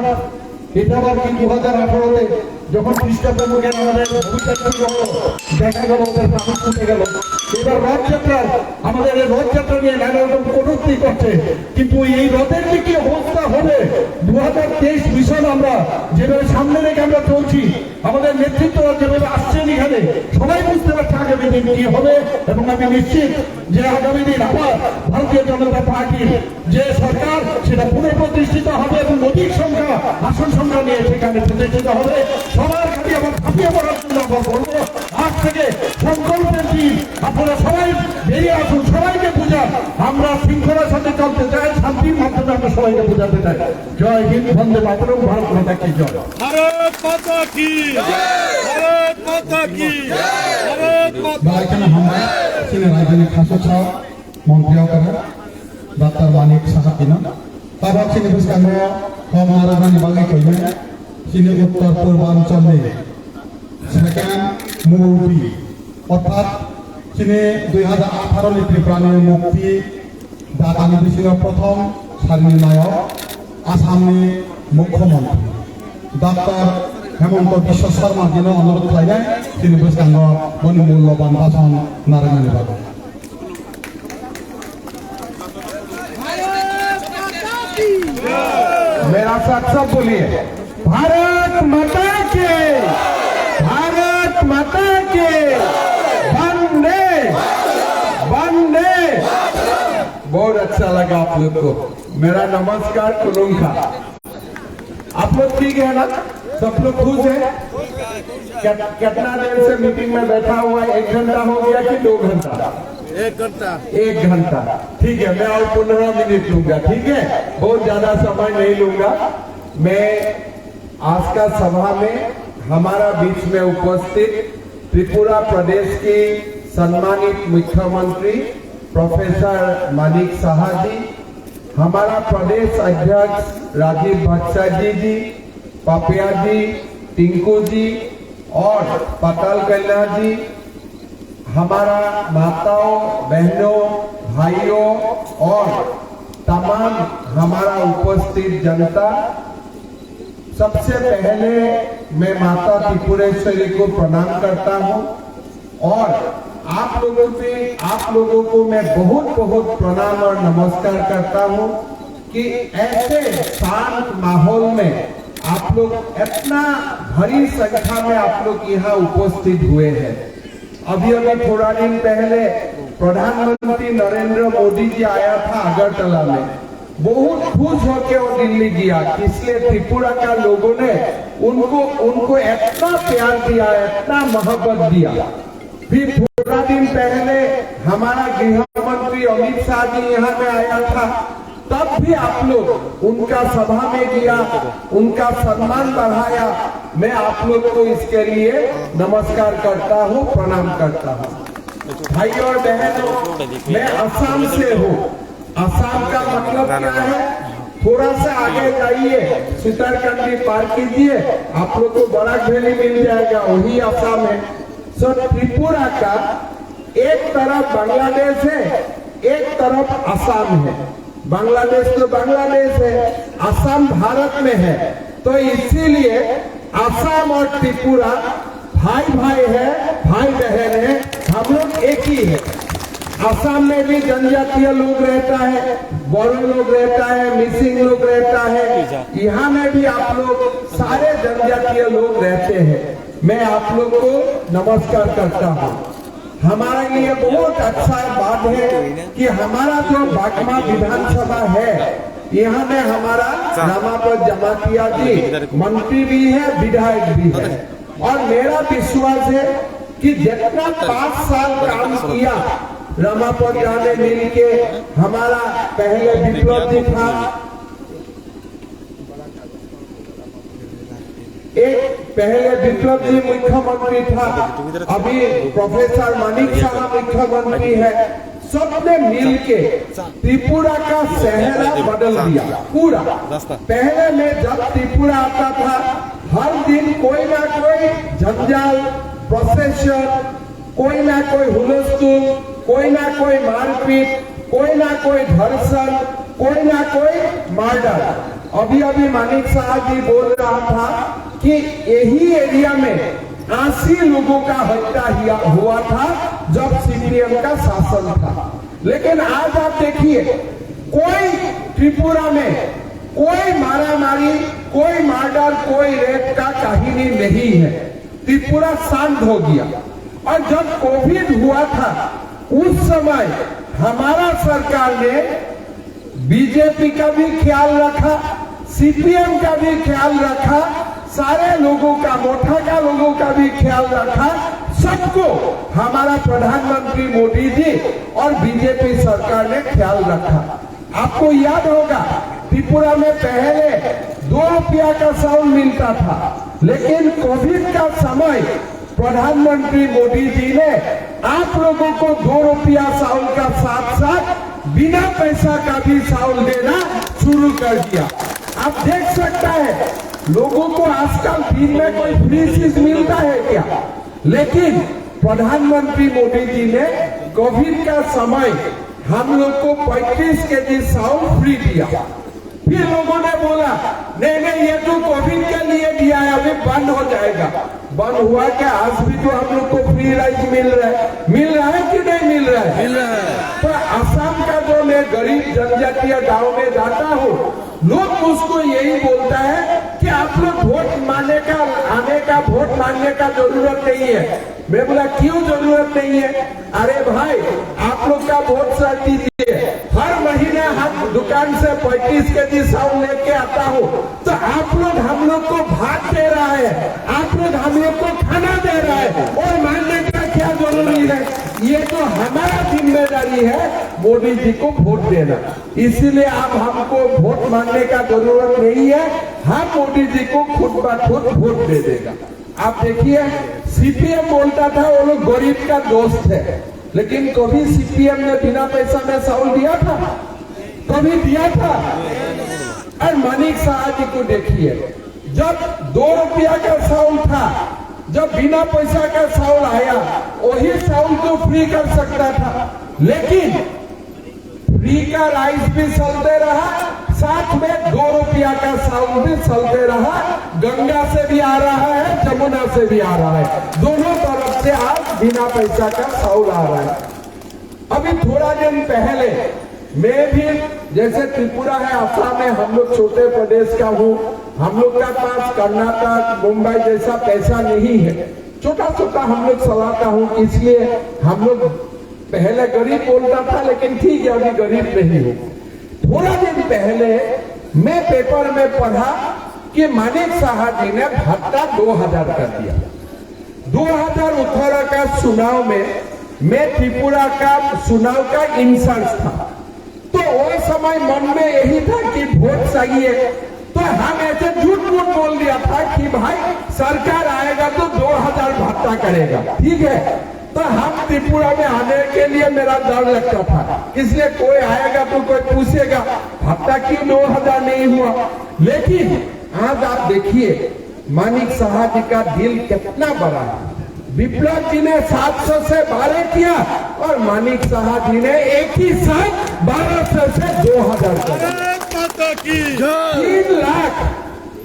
এটা আবার কি 2018-তে যখন পৃষ্ঠা প্রমুখের আমাদের দেখা গেল ওদের প্রাণ ছুটে গেল। এবার রথযাত্রার আমাদের এই রথযাত্রা নিয়ে নানা রকম কটূক্তি করছে, কিন্তু এই রথের যে কি অবস্থা হবে 2023 মিশন আমরা যেভাবে সামনে রেখে আমরা চলছি, আমাদের নেতৃত্ব যেভাবে আসছেন এখানে, সবাই বুঝতে পারছে আগামী দিন কি হবে। এবং আমি নিশ্চিত যে আগামী দিন আবার ভারতীয় জনতা পার্টির যে সরকার সেটা পুনঃপ্রতিষ্ঠিত হবে এবং অধিক সংখ্যা আসন সংখ্যা নিয়ে সেখানে প্রতিষ্ঠিত হবে। সবার কাছে আবার ঝাঁপিয়ে পড়ার জন্য আমরা বলবো, আজ থেকে সংকল্পের দিন আপনারা সবাই বেরিয়ে আসুন, সবাইকে বুঝান আমরা শৃঙ্খলার সাথে চলতে চাই, শান্তির মাধ্যমে আমরা সবাইকে বোঝাতে চাই। জয় হিন্দ, বন্দে মাতরম, ভারত মাতা কি জয়। ভারত মাতা কি, ভারত মাতা কি, ভারত মাতা। Baikkan hamba sini rajani khasutsaw Menteri Okara Dr. Manik Sahapina tabak sini buskano hom arabani bagi koyme sini uttar purbancol ni second mubi অর্থাৎ sini 2018 ni Tripurani mukti datani bisino prothom सारिनि नायक आसामनि मुख्यमंत्री डॉक्टर हेमंत बिश्व शर्मा दिनो अनुरोध खालामनाय दिनै बसखांगो बनि मूल्यबान भाषण नारायणनि बागै मेरा साथ सब बोलिए भारत माता के वंदे वंदे। बहुत अच्छा लगा आप लोग को। मेरा नमस्कार कुलुंखा। आप लोग ठीक है ना? सब लोग खुश है? कितना देर से मीटिंग में बैठा हुआ है? 1 घंटा हो गया कि 2 घंटा? 1 घंटा। 1 घंटा ठीक है। मैं और 15 मिनट लूंगा, ठीक है? बहुत ज्यादा समय नहीं लूंगा। मैं आज का सभा में हमारा बीच में उपस्थित त्रिपुरा प्रदेश की सम्मानित मुख्यमंत्री प्रोफेसर मानिक साहा जी, हमारा प्रदेश अध्यक्ष राजीव भट्टाचार्य जी, पापिया जी, टिंकू जी और पताल कल्याण जी, हमारा माताओं, बहनों, भाइयों और तमाम हमारा उपस्थित जनता, सबसे पहले मैं माता त्रिपुरेश्वरी को प्रणाम करता हूं और आप लोगों को मैं बहुत बहुत प्रणाम और नमस्कार करता हूं कि ऐसे शांत माहौल में आप लोग इतना भारी संख्या में आप लोग यहाँ उपस्थित हुए हैं। अभी थोड़ा दिन पहले प्रधानमंत्री नरेंद्र मोदी जी आया था अगरतला में। बहुत खुश होकर वो दिल्ली गया, इसलिए त्रिपुरा का लोगों ने उनको इतना प्यार दिया, इतना मोहब्बत दिया। फिर थोड़ा दिन पहले हमारा गृह मंत्री अमित शाह जी यहाँ में आया था, तब भी आप लोग उनका सभा में गया, उनका सम्मान बढ़ाया। मैं आप लोग को इसके लिए नमस्कार करता हूँ, प्रणाम करता हूँ। भाई और बहनों, मैं असम से हूँ। असम का मतलब क्या है? थोड़ा सा आगे जाइए, सुतरकंडी पार कीजिए, आप लोग को बड़ा वैली मिल जाएगा, वही असम है। सो त्रिपुरा का एक तरफ बांग्लादेश है, एक तरफ असम है। बांग्लादेश तो बांग्लादेश है, असम भारत में है, तो इसीलिए असम और त्रिपुरा भाई भाई है, भाई बहन है, हम लोग एक ही है। असम में भी जनजातीय लोग रहता है, बोरो लोग रहता है, मिसिंग लोग रहता है, यहाँ में भी आप लोग सारे जनजातीय लोग रहते हैं। मैं आप लोग को नमस्कार करता हूँ। हमारे लिए बहुत अच्छा बात है कि हमारा जो बागमा विधानसभा है, यहाँ में हमारा रामापत जमातिया जी मंत्री भी है, विधायक भी है। और मेरा विश्वास है कि जितना 5 साल काम किया रामापत ने मिल के, हमारा पहले विप्लव जी था, एक पहले विप्लव जी मुख्यमंत्री था, अभी प्रोफेसर मानिक साहा मुख्यमंत्री है। सबने मिलके त्रिपुरा का चेहरा बदल दिया पूरा। पहले में जब त्रिपुरा आता था, हर दिन कोई ना कोई जंजाल, प्रोसेशन, कोई ना कोई हुलस्थुल, कोई ना कोई मारपीट, कोई ना कोई धर्षण, कोई ना कोई मर्डर। अभी मानिक साहब जी बोल रहा था कि यही एरिया में 80 लोगों का हत्या हुआ था जब सीपीएम का शासन था। लेकिन आज आप देखिए, कोई त्रिपुरा में कोई मारामारी, कोई मर्डर, कोई रेप का कहानी नहीं है। त्रिपुरा शांत हो गया। और जब कोविड हुआ था, उस समय हमारा सरकार ने बीजेपी का भी ख्याल रखा, सीपीएम का भी ख्याल रखा, सारे लोगों का, मोटा का लोगों का भी ख्याल रखा। सबको हमारा प्रधानमंत्री मोदी जी और बीजेपी सरकार ने ख्याल रखा। आपको याद होगा, त्रिपुरा में पहले 2 रुपया का चावल मिलता था, लेकिन कोविड का समय प्रधानमंत्री मोदी जी ने आप लोगों को 2 रुपया चावल का साथ साथ बिना पैसा का भी चावल देना शुरू कर दिया। आप देख सकता है, लोगों को आजकल दिन में कोई फ्री चीज मिलता है क्या? लेकिन प्रधानमंत्री मोदी जी ने कोविड का समय हम लोग को 35 केजी चावल फ्री दिया। फिर लोगों ने बोला नहीं नहीं ये तो कोविड के लिए दिया है, अभी बंद हो जाएगा। बंद हुआ क्या? आज भी तो हम लोग को फ्री राइस मिल रहा है कि नहीं मिल रहा है? मिल रहा है। तो असम का जो मैं गरीब जनजातीय गांव में जाता हूँ, लोग मुझको यही बोलता है कि आप लोग वोट मांगने का जरूरत नहीं है। मैं बोला क्यों जरूरत नहीं है? अरे भाई आप लोग का वोट सर दीजिए, हर महीने हम दुकान से 35 केजी चावल लेके आता हूँ, तो आप लोग हम लोग को भात दे रहा है, आप लोग हम लोग को खाना दे रहा है, और मानने का क्या जरूरी है? ये तो हमारा जिम्मेदारी है मोदी जी को वोट देना। इसीलिए अब हमको वोट मांगने का जरूरत नहीं है, हम मोदी जी को खुद ब खुद वोट दे देगा। आप देखिए सीपीएम बोलता था वो लोग गरीब का दोस्त है, लेकिन कभी सीपीएम ने बिना पैसा में चावल दिया था? कभी दिया था? और मानिक शाह जी को देखिए, जब 2 रुपया का चावल था, जब बिना पैसा का चावल आया, वही चावल तो फ्री कर सकता था, लेकिन फ्री का राइस भी चलते रहा, साथ में 2 रुपया का चावल भी चलते रहा। गंगा से भी आ रहा है, जमुना से भी आ रहा है, दोनों तरफ से आज बिना पैसा का चावल आ रहा है। अभी थोड़ा दिन पहले मैं भी, जैसे त्रिपुरा है, असम में, हम लोग छोटे प्रदेश का हूँ, हम लोग का पास कर्नाटक मुंबई जैसा पैसा नहीं है, छोटा छोटा हम लोग चलाता हूँ, इसलिए हम लोग पहले गरीब बोलता था, लेकिन ठीक है अभी गरीब नहीं हूँ। थोड़ा दिन पहले मैं पेपर में पढ़ा कि मानिक शाह जी ने भत्ता 2000 कर दिया। 2018 का चुनाव में मैं त्रिपुरा का चुनाव का इंचार्ज था, तो वो समय मन में यही था कि वोट चाहिए, तो हम ऐसे झूठ मूठ बोल दिया था कि भाई सरकार आएगा तो 2000 भत्ता करेगा, ठीक है। तो हम त्रिपुरा में आने के लिए मेरा डर लगता था, इसलिए कोई आएगा तो कोई पूछेगा भत्ता क्यों 2000 नहीं हुआ। लेकिन आज आप देखिए मानिक शाह जी का दिल कितना बड़ा है। विप्लव जी ने 700 से 12 किया, और मानिक शाह जी ने एक ही साथ 1200 से 2000 किया। भारत माता की जय।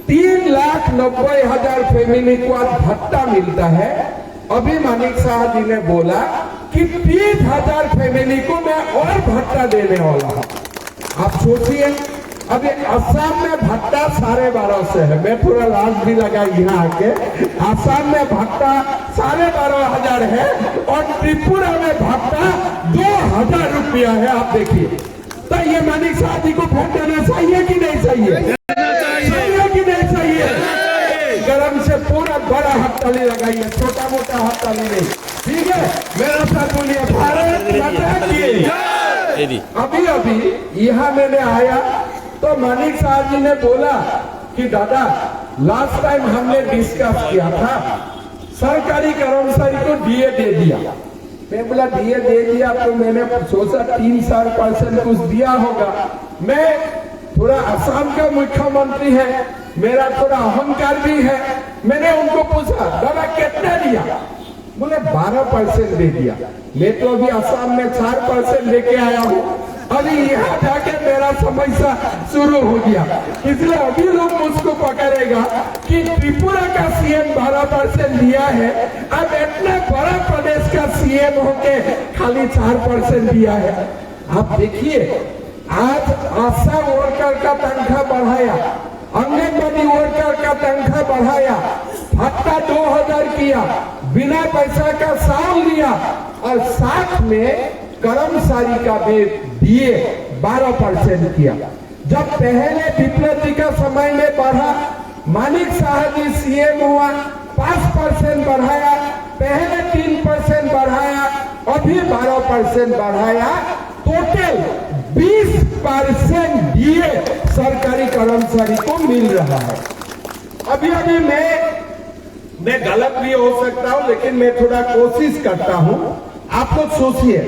3,90,000 फैमिली को आज भत्ता मिलता है। अभी मानिक शाह जी ने बोला कि 30,000 फैमिली को मैं और भत्ता देने वाला हूँ। आप सोचिए, अभी असम में भत्ता 12,500 है। मैं थोड़ा लाज भी लगा यहाँ आके, असम में भत्ता 12,500 है, और त्रिपुरा में भत्ता 2,000 रुपया है। आप देखिए, तो ये मानिक शाह जी को वोट देना चाहिए कि नहीं चाहिए? चाहिए कि नहीं चाहिए? गरम से पूरा बड़ा हड़ताली लगाइए, छोटा मोटा हड़ताली नहीं, ठीक है। मेरा साथ बोलिए भारत माता की। अभी यहाँ मैंने आया तो मानिक शाह जी ने बोला कि दादा लास्ट टाइम हमने डिस्कस किया था, सरकारी कर्मचारी को डीए दे दिया। मैं बोला डीए दे दिया, तो मैंने सोचा 3-4% कुछ दिया होगा। मैं थोड़ा असम का मुख्यमंत्री है, मेरा थोड़ा अहंकार भी है। मैंने उनको पूछा दादा कितना दिया? बोले 12% दे दिया। मैं तो अभी असम में 4% लेके आया हूँ, अभी यहाँ जाके मेरा समस्या शुरू हो गया। इसलिए अभी लोग मुझको पकड़ेगा कि त्रिपुरा का सीएम 12% दिया है, अब इतना बड़ा प्रदेश का सीएम होके खाली 4% दिया है। आप देखिए, आज आशा वर्कर का तनख्वाह बढ़ाया, आंगनबाड़ी वर्कर का तनख्वाह बढ़ाया, भत्ता 2000 किया, बिना पैसा का चावल दिया, और साथ में कर्मचारी का भी दिए 12% किया। जब पहले विप्लव जी का समय में बढ़ा, मानिक शाह जी सीएम हुआ, 5% बढ़ाया, पहले 3% बढ़ाया, अभी 12% बढ़ाया, टोटल 20% दिए सरकारी कर्मचारी को मिल रहा है। अभी मैं गलत भी हो सकता हूं, लेकिन मैं थोड़ा कोशिश करता हूं। आप लोग सोचिए,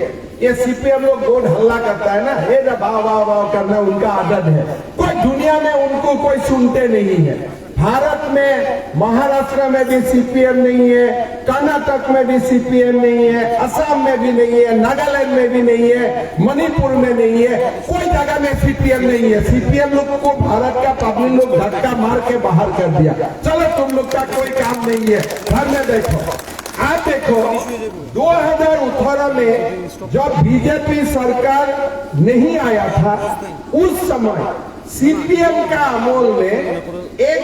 ये सीपीएम लोग बहुत हल्ला करता है ना, ये जब वाह वाह वाह करना उनका आदत है, कोई दुनिया में उनको कोई सुनते नहीं है। भारत में महाराष्ट्र में भी सीपीएम नहीं है, कर्नाटक में भी सीपीएम नहीं है, असम में भी नहीं है, नागालैंड में भी नहीं है, मणिपुर में नहीं है, कोई जगह में सीपीएम नहीं है। सीपीएम लोग को भारत का पब्लिक लोग धक्का मार के बाहर कर दिया। चलो तुम लोग का कोई काम नहीं है, घर में देखो। आप देखो 2018 में जब बीजेपी सरकार नहीं आया था, उस समय सीपीएम का अमोल में एक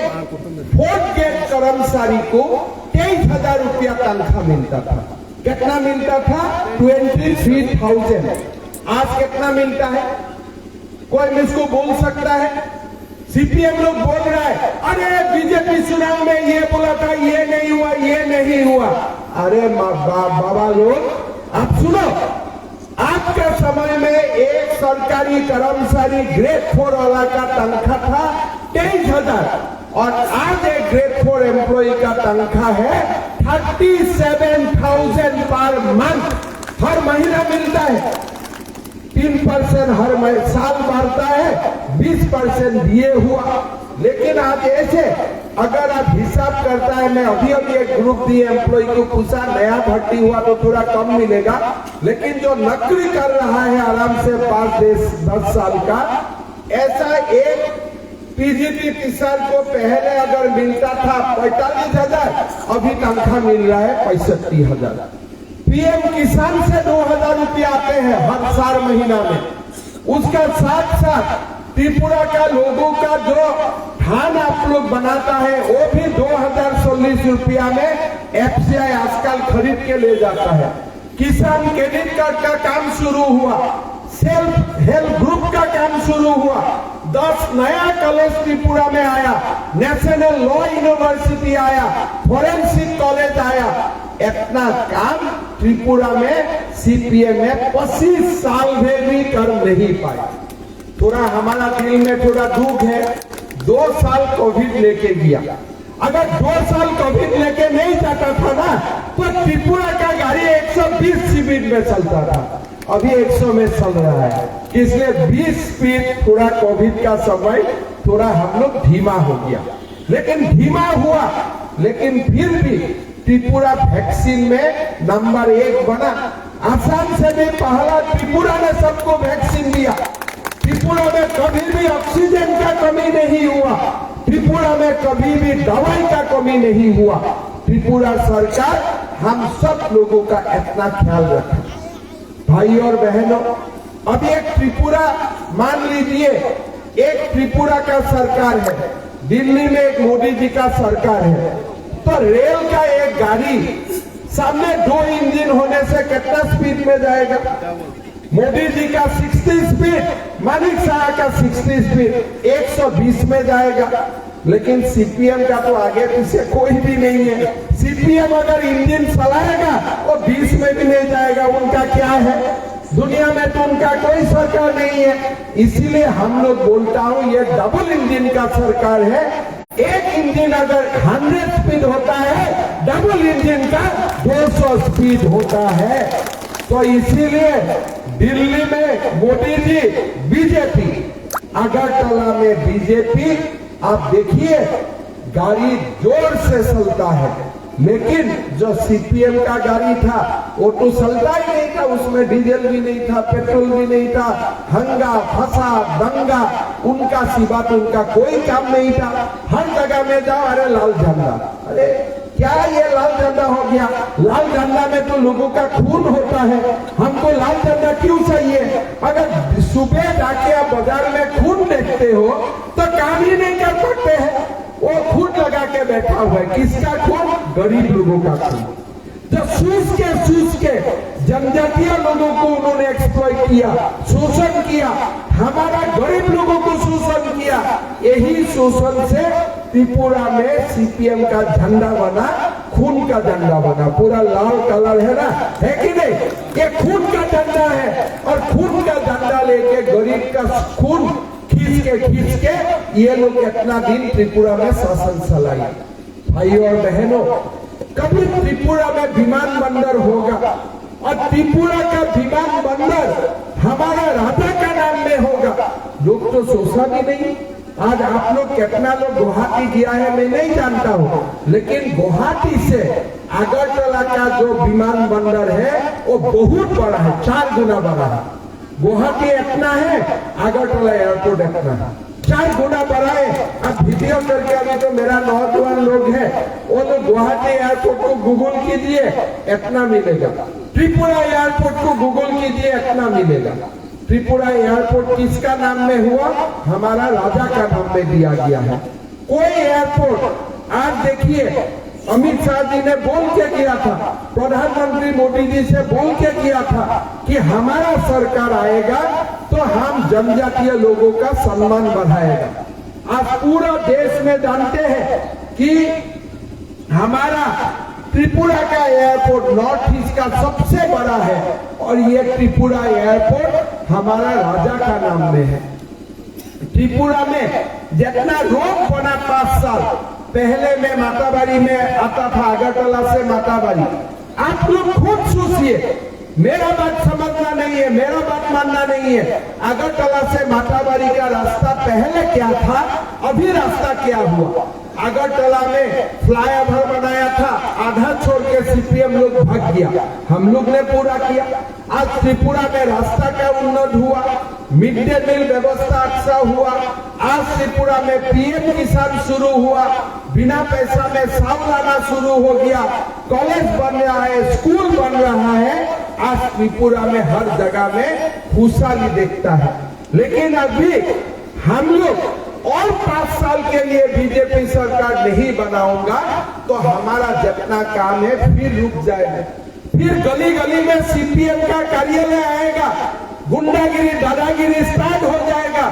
फोर्थ ग्रेड कर्मचारी को 23,000 रुपया तनख्वाह मिलता था। कितना मिलता था? 23,000। आज कितना मिलता है? कोई मुझको बोल सकता है? सीपीएम लोग बोल रहा है, अरे बीजेपी चुनाव में ये बोला था, ये नहीं हुआ, ये नहीं हुआ। अरे बाबा लोग, आप सुनो, आपके समय में एक सरकारी कर्मचारी ग्रेड 4 वाला का तनख्वाह था 23,000 और आज एक ग्रेड 4 एम्प्लॉय का तनख्वाह है 37,000 पर मंथ। हर महीना मिलता है। 3% हर साल बढ़ता है, 20% दिए हुआ। लेकिन आज ऐसे अगर आप हिसाब करता है, मैं अभी एक ग्रुप दी एम्प्लॉय को पूछा, नया भर्ती हुआ तो थोड़ा कम मिलेगा, लेकिन जो नौकरी कर रहा है आराम से 5-10 साल का, ऐसा एक पीजीटी टीचर को पहले अगर मिलता था 45,000, अभी तनख्वाह मिल रहा है 65,000। पीएम किसान से 2,000 रुपया आते हैं हर 4 महीना में। उसका साथ साथ त्रिपुरा का लोगों का जो धान आप लोग बनाता है, वो भी 2,040 रुपया में एफसीआई आजकल खरीद के ले जाता है। किसान क्रेडिट कार्ड का काम शुरू हुआ, सेल्फ हेल्प ग्रुप का काम शुरू हुआ, 10 नया कॉलेज त्रिपुरा में आया, नेशनल लॉ यूनिवर्सिटी आया, फॉरेंसिक कॉलेज आया। इतना काम त्रिपुरा में सीपीएम में 25 साल में भी कर नहीं पाया। थोड़ा हमारा दिल में थोड़ा दुख है, 2 साल कोविड लेके गया। अगर 2 साल कोविड लेके नहीं जाता था ना, तो त्रिपुरा का गाड़ी 120 स्पीड में चलता था, अभी 100 में चल रहा है। इसलिए 20 स्पीड थोड़ा कोविड का समय थोड़ा हम लोग धीमा हो गया, लेकिन धीमा हुआ, लेकिन फिर भी त्रिपुरा वैक्सीन में नंबर 1 बना। आसाम से भी पहला त्रिपुरा ने सबको वैक्सीन दिया। त्रिपुरा में कभी भी ऑक्सीजन का कमी नहीं हुआ, त्रिपुरा में कभी भी दवाई का कमी नहीं हुआ। त्रिपुरा सरकार हम सब लोगों का इतना ख्याल रखा। भाई और बहनों, अब एक त्रिपुरा मान लीजिए, एक त्रिपुरा का सरकार है, दिल्ली में एक मोदी जी का सरकार है, तो रेल का एक गाड़ी सामने 2 इंजन होने से कितना स्पीड में जाएगा? मोदी जी का 60 स्पीड, मानिक शाह का 60 स्पीड 120 में जाएगा। लेकिन सीपीएम का तो आगे पीछे कोई भी नहीं है। सीपीएम अगर इंजन चलाएगा वो 20 में भी नहीं जाएगा। उनका क्या है? दुनिया में तो उनका कोई सरकार नहीं है। इसीलिए हम लोग बोलता हूँ, ये डबल इंजन का सरकार है। एक इंजन अगर 100 स्पीड होता है, डबल इंजन का 200 स्पीड होता है। तो इसीलिए दिल्ली में मोदी जी बीजेपी, अगरतला में बीजेपी, आप देखिए गाड़ी जोर से चलता है। लेकिन जो सीपीएम का गाड़ी था वो तो चलता ही नहीं था, उसमें डीजल भी नहीं था, पेट्रोल भी नहीं था, हंगा फसा दंगा, उनका सिवा तो उनका कोई काम नहीं था। हर जगह में जाओ, अरे लाल झंडा, अरे क्या ये लाल झंडा हो गया? लाल झंडा में तो लोगों का खून होता है, हमको लाल झंडा क्यों चाहिए? अगर सुबह जाके आप बाजार में खून देखते हो तो काम ही नहीं कर सकते हैं। वो खून लगा के बैठा हुआ है, किसका खून? गरीब लोगों का खून। जो सूस के जनजातीय लोगों को उन्होंने एक्सप्लॉइट किया, शोषण किया, हमारा गरीब लोगों को शोषण किया। यही शोषण से त्रिपुरा में सीपीएम का झंडा बना, खून का झंडा बना, पूरा लाल कलर है ना, है कि नहीं? ये खून का झंडा है और खून का झंडा लेके गरीब का खून खींच के ये लोग इतना दिन त्रिपुरा में शासन चलाए। भाई और बहनों, कभी त्रिपुरा में विमान बंदर होगा और त्रिपुरा का विमान बंदर हमारा राजा का नाम में होगा। लोग तो सोचा भी नहीं। आज आप लोग कितना लोग गुवाहाटी गया है मैं नहीं जानता हूँ, लेकिन गुवाहाटी से अगरतला का जो विमानबंदर है वो बहुत बड़ा है, 4 गुना बड़ा है। गुवाहाटी इतना है, अगरतला एयरपोर्ट इतना है, 4 गुना बड़ा है। अब वीडियो करके अभी तो मेरा नौजवान लोग है वो लोग गुवाहाटी एयरपोर्ट को गूगल कीजिए इतना मिलेगा, त्रिपुरा एयरपोर्ट को गूगल कीजिए इतना मिलेगा। त्रिपुरा एयरपोर्ट किसका नाम में हुआ? हमारा राजा का नाम में दिया गया है। कोई एयरपोर्ट आज देखिए अमित शाह जी ने बोल के किया था, प्रधानमंत्री मोदी जी से बोल के किया था कि हमारा सरकार आएगा तो हम जनजातीय लोगों का सम्मान बढ़ाएगा। आज पूरा देश में जानते हैं कि हमारा त्रिपुरा का एयरपोर्ट नॉर्थ ईस्ट का सबसे बड़ा है और ये त्रिपुरा एयरपोर्ट हमारा राजा का नाम में है। त्रिपुरा में जितना रोड बना 5 साल पहले मैं माताबारी में आता था, अगरतला से माताबारी, आप लोग खुद सोचिए, मेरा बात समझना नहीं है, मेरा बात मानना नहीं है। अगरतला से माताबारी का रास्ता पहले क्या था, अभी रास्ता क्या हुआ। अगरतला में फ्लाईओवर बनाया था, आधा छोड़ के सीपीएम लोग भाग गया, हम लोग ने पूरा किया। आज त्रिपुरा में रास्ता का उन्नत हुआ, मिड डे मील व्यवस्था अच्छा हुआ। आज त्रिपुरा में पीएम किसान शुरू हुआ, बिना पैसा में सावलाना शुरू हो गया, कॉलेज बन रहा है, स्कूल बन रहा है। आज त्रिपुरा में हर जगह में खुशहाली देखता है। लेकिन अभी हम लोग और 5 साल के लिए बीजेपी सरकार नहीं बनाऊंगा तो हमारा जितना काम है फिर रुक जाएगा। फिर गली गली में सीपीएम का कार्यालय आएगा, गुंडागिरी दादागिरी स्टार्ट हो जाएगा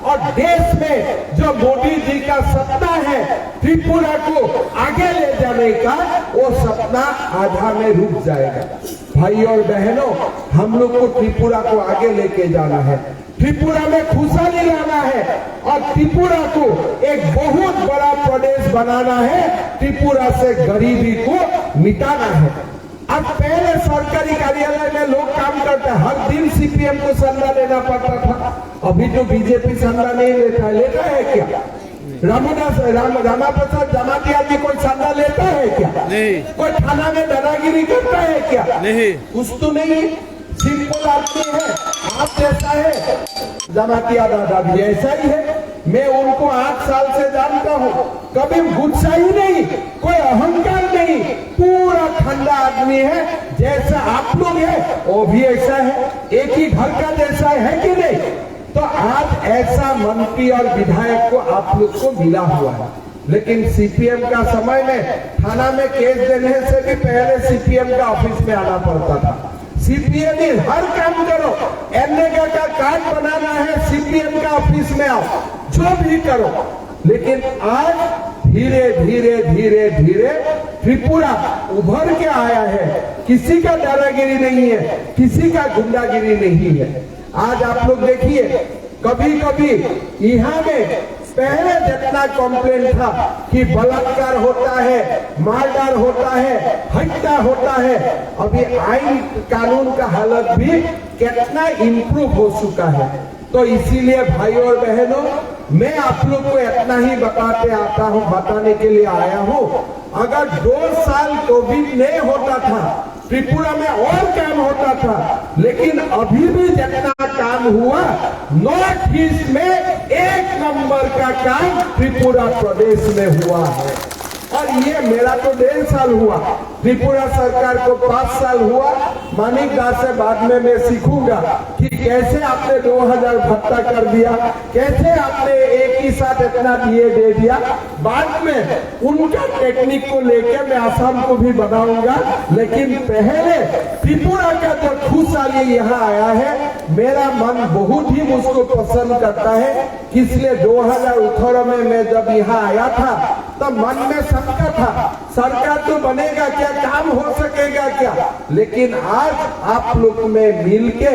और देश में जो मोदी जी का सपना है त्रिपुरा को आगे ले जाने का, वो सपना आधा में रुक जाएगा। भाई और बहनों, हम लोग को त्रिपुरा को आगे लेके जाना है, त्रिपुरा में खुशहाली लाना है और त्रिपुरा को एक बहुत बड़ा प्रदेश बनाना है, त्रिपुरा से गरीबी को मिटाना है। अब पहले सरकारी कार्यालय में लोग काम करते हैं, हर दिन सीपीएम को चंदा देना पड़ता था, अभी तो बीजेपी चंदा नहीं लेता है क्या? रामाप्रसाद जमातिया जी कोई चंदा लेता है क्या? नहीं। कोई थाना में दादागिरी करता है क्या? नहीं। कुछ तो नहीं। सिंपल आदमी है, आप जैसा है, जमातिया दादा भी ऐसा ही है। मैं उनको 8 साल से जानता हूँ, कभी गुस्सा ही नहीं, कोई अहंकार नहीं, पूरा ठंडा आदमी है। जैसा आप लोग है वो भी ऐसा है, एक ही घर का जैसा है कि नहीं? तो आज ऐसा मंत्री और विधायक को आप लोग को मिला हुआ है। लेकिन सीपीएम का समय में थाना में केस देने से भी पहले सीपीएम का ऑफिस में आना पड़ता था। सीपीएम ही हर काम करो, एनरेगा का कार्ड बनाना है सीपीएम का ऑफिस में आओ, जो भी करो। लेकिन आज धीरे धीरे धीरे धीरे त्रिपुरा उभर के आया है, किसी का दादागिरी नहीं है, किसी का गुंडागिरी नहीं है। आज आप लोग देखिए, कभी कभी यहाँ में पहले जितना कंप्लेंट था कि बलात्कार होता है, मारधार होता है, हत्या होता है, अभी आईन कानून का हालत भी कितना इम्प्रूव हो चुका है। तो इसीलिए भाई और बहनों, मैं आप लोग को इतना ही बताने के लिए आया हूँ। अगर 2 साल कोविड नहीं होता था, त्रिपुरा में और काम होता था, लेकिन अभी भी जितना काम हुआ नॉर्थ ईस्ट में 1 नंबर का काम त्रिपुरा प्रदेश में हुआ है। और ये मेरा तो 1.5 साल हुआ, त्रिपुरा सरकार को 5 साल हुआ। मानिक दास से बाद में मैं सीखूंगा कि कैसे आपने 2000 भत्ता कर दिया, कैसे आपने एक ही साथ इतना दे दिया। बाद में उनका टेक्निक को लेकर मैं आसाम को भी बनाऊंगा। लेकिन पहले त्रिपुरा का जो खुशहाली यहाँ आया है, मेरा मन बहुत ही मुझको पसंद करता है। इसलिए 2018 में मैं जब यहाँ आया था तो मन में शंका था, सरकार तो बनेगा क्या, काम हो सकेगा क्या। लेकिन आज आप लोग में मिलके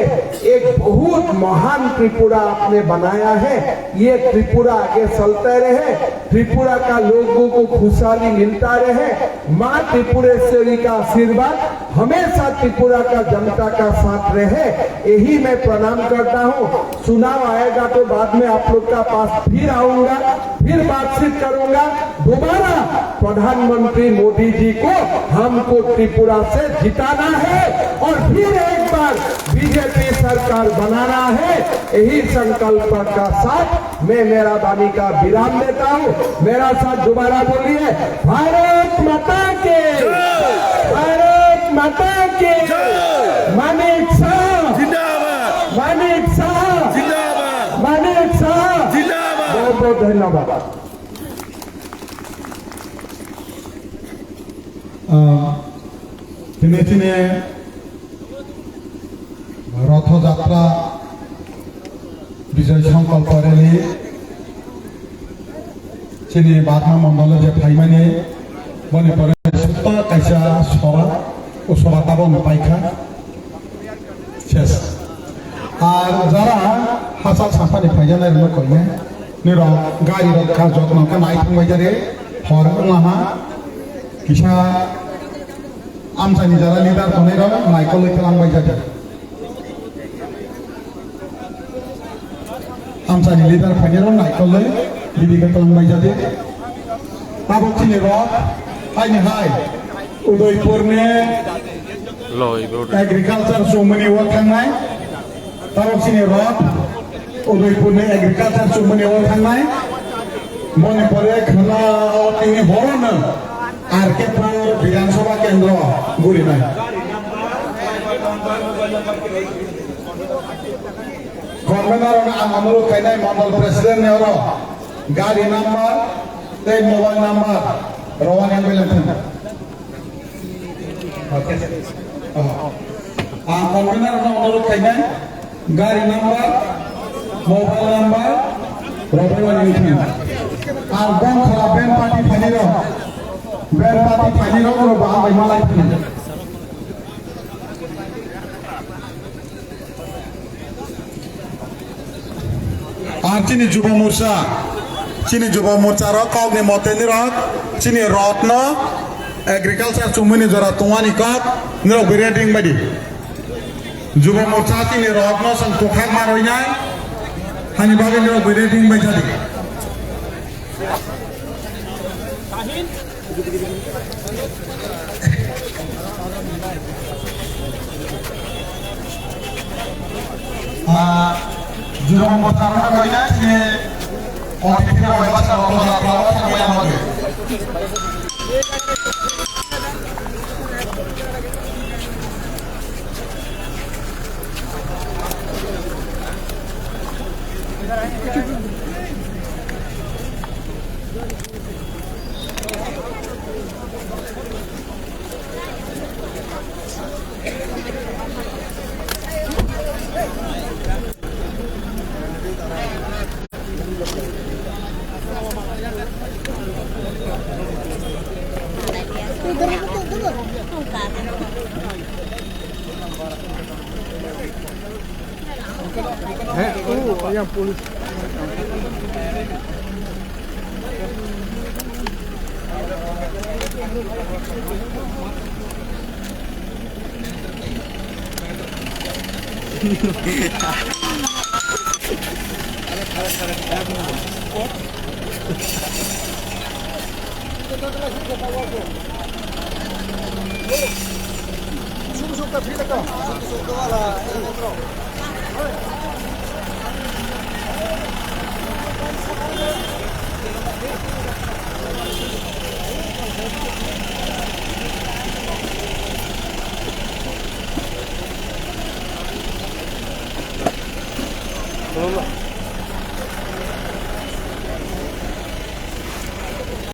एक बहुत महान त्रिपुरा आपने बनाया है। ये त्रिपुरा आगे चलते रहे, त्रिपुरा का लोगों को खुशहाली मिलता रहे। माँ त्रिपुरेश्वरी का आशीर्वाद हमेशा त्रिपुरा का जनता का साथ रहे, यही मैं प्रणाम करता हूँ। चुनाव आएगा तो बाद में आप लोग का पास फिर आऊंगा, फिर बातचीत करूंगा। दोबारा प्रधानमंत्री मोदी जी को हमको त्रिपुरा से जिताना है और फिर एक बार बीजेपी सरकार बनाना है। यही संकल्प का साथ मैं मेरा वाणी का विराम देता हूँ। मेरा साथ दोबारा बोलिए, भारत माता के, भारत माता के। मानिक शाह जिंदाबाद, मानिक शाह जिंदाबाद, मानिक शाह। जिंदाबाद। बहुत बहुत धन्यवाद। दिने दिने रथयात्रा विजय संकल्प रैली चिनी बाथा मंडल जे फाइमाने बने पर सुत्ता कैसा सभा ओ सभा ताबन पाइखा शेष আর যারা হাসাল সাফানি ফাইজানাय नो कइने निर गाड़ी रखा जत्न का नाइ थांबाय जारे हर लाहा किसा आमसानि जारा लिडार खने र नाइकल खालामबाय जादों आमसानि लिडार खने र नाइकल बिदिखौ खालामबाय जादों आबोथिनि र हायनि हाय उदयपुरनि एग्रीकल्चर सोमनि वा थांनाय तारसिनि रथ उदयपुरनि एग्रीकल्चर सोमनि वा थांनाय मने परे खाना तिनि बरन आरकेपुर विधानसभा केंद्र गुरिनाय कन्वेनर अनुरोध खायनाय मंडल प्रेसिडेंट नेवर गाड़ी नंबर ते मोबाइल नंबर रवाना बेलेंथन कन्वेनर अनुरोध खायनाय गाड़ी नंबर मोबाइल नंबर रवाना बेलेंथन आर गम खला बेन पार्टी फाइनेरो बेन पार्टी फाइनेरो को बाहाय मालाय फैनो चिनी युवा मोर्चा र कग्ने मतेनि र चिनी रत्न एग्रीकल्चर चुमुनि जरा तुवानि कप निर बिरेडिंग बादि युवा मोर्चा चिनी रत्न सं तोखाक मारयनाय हानि बागे निर बिरेडिंग बाय जादि जुरम मोर्चा कइना चिनी অতিথিরা ব্যবস্থা রথযাত্রা থাকবে আমাদের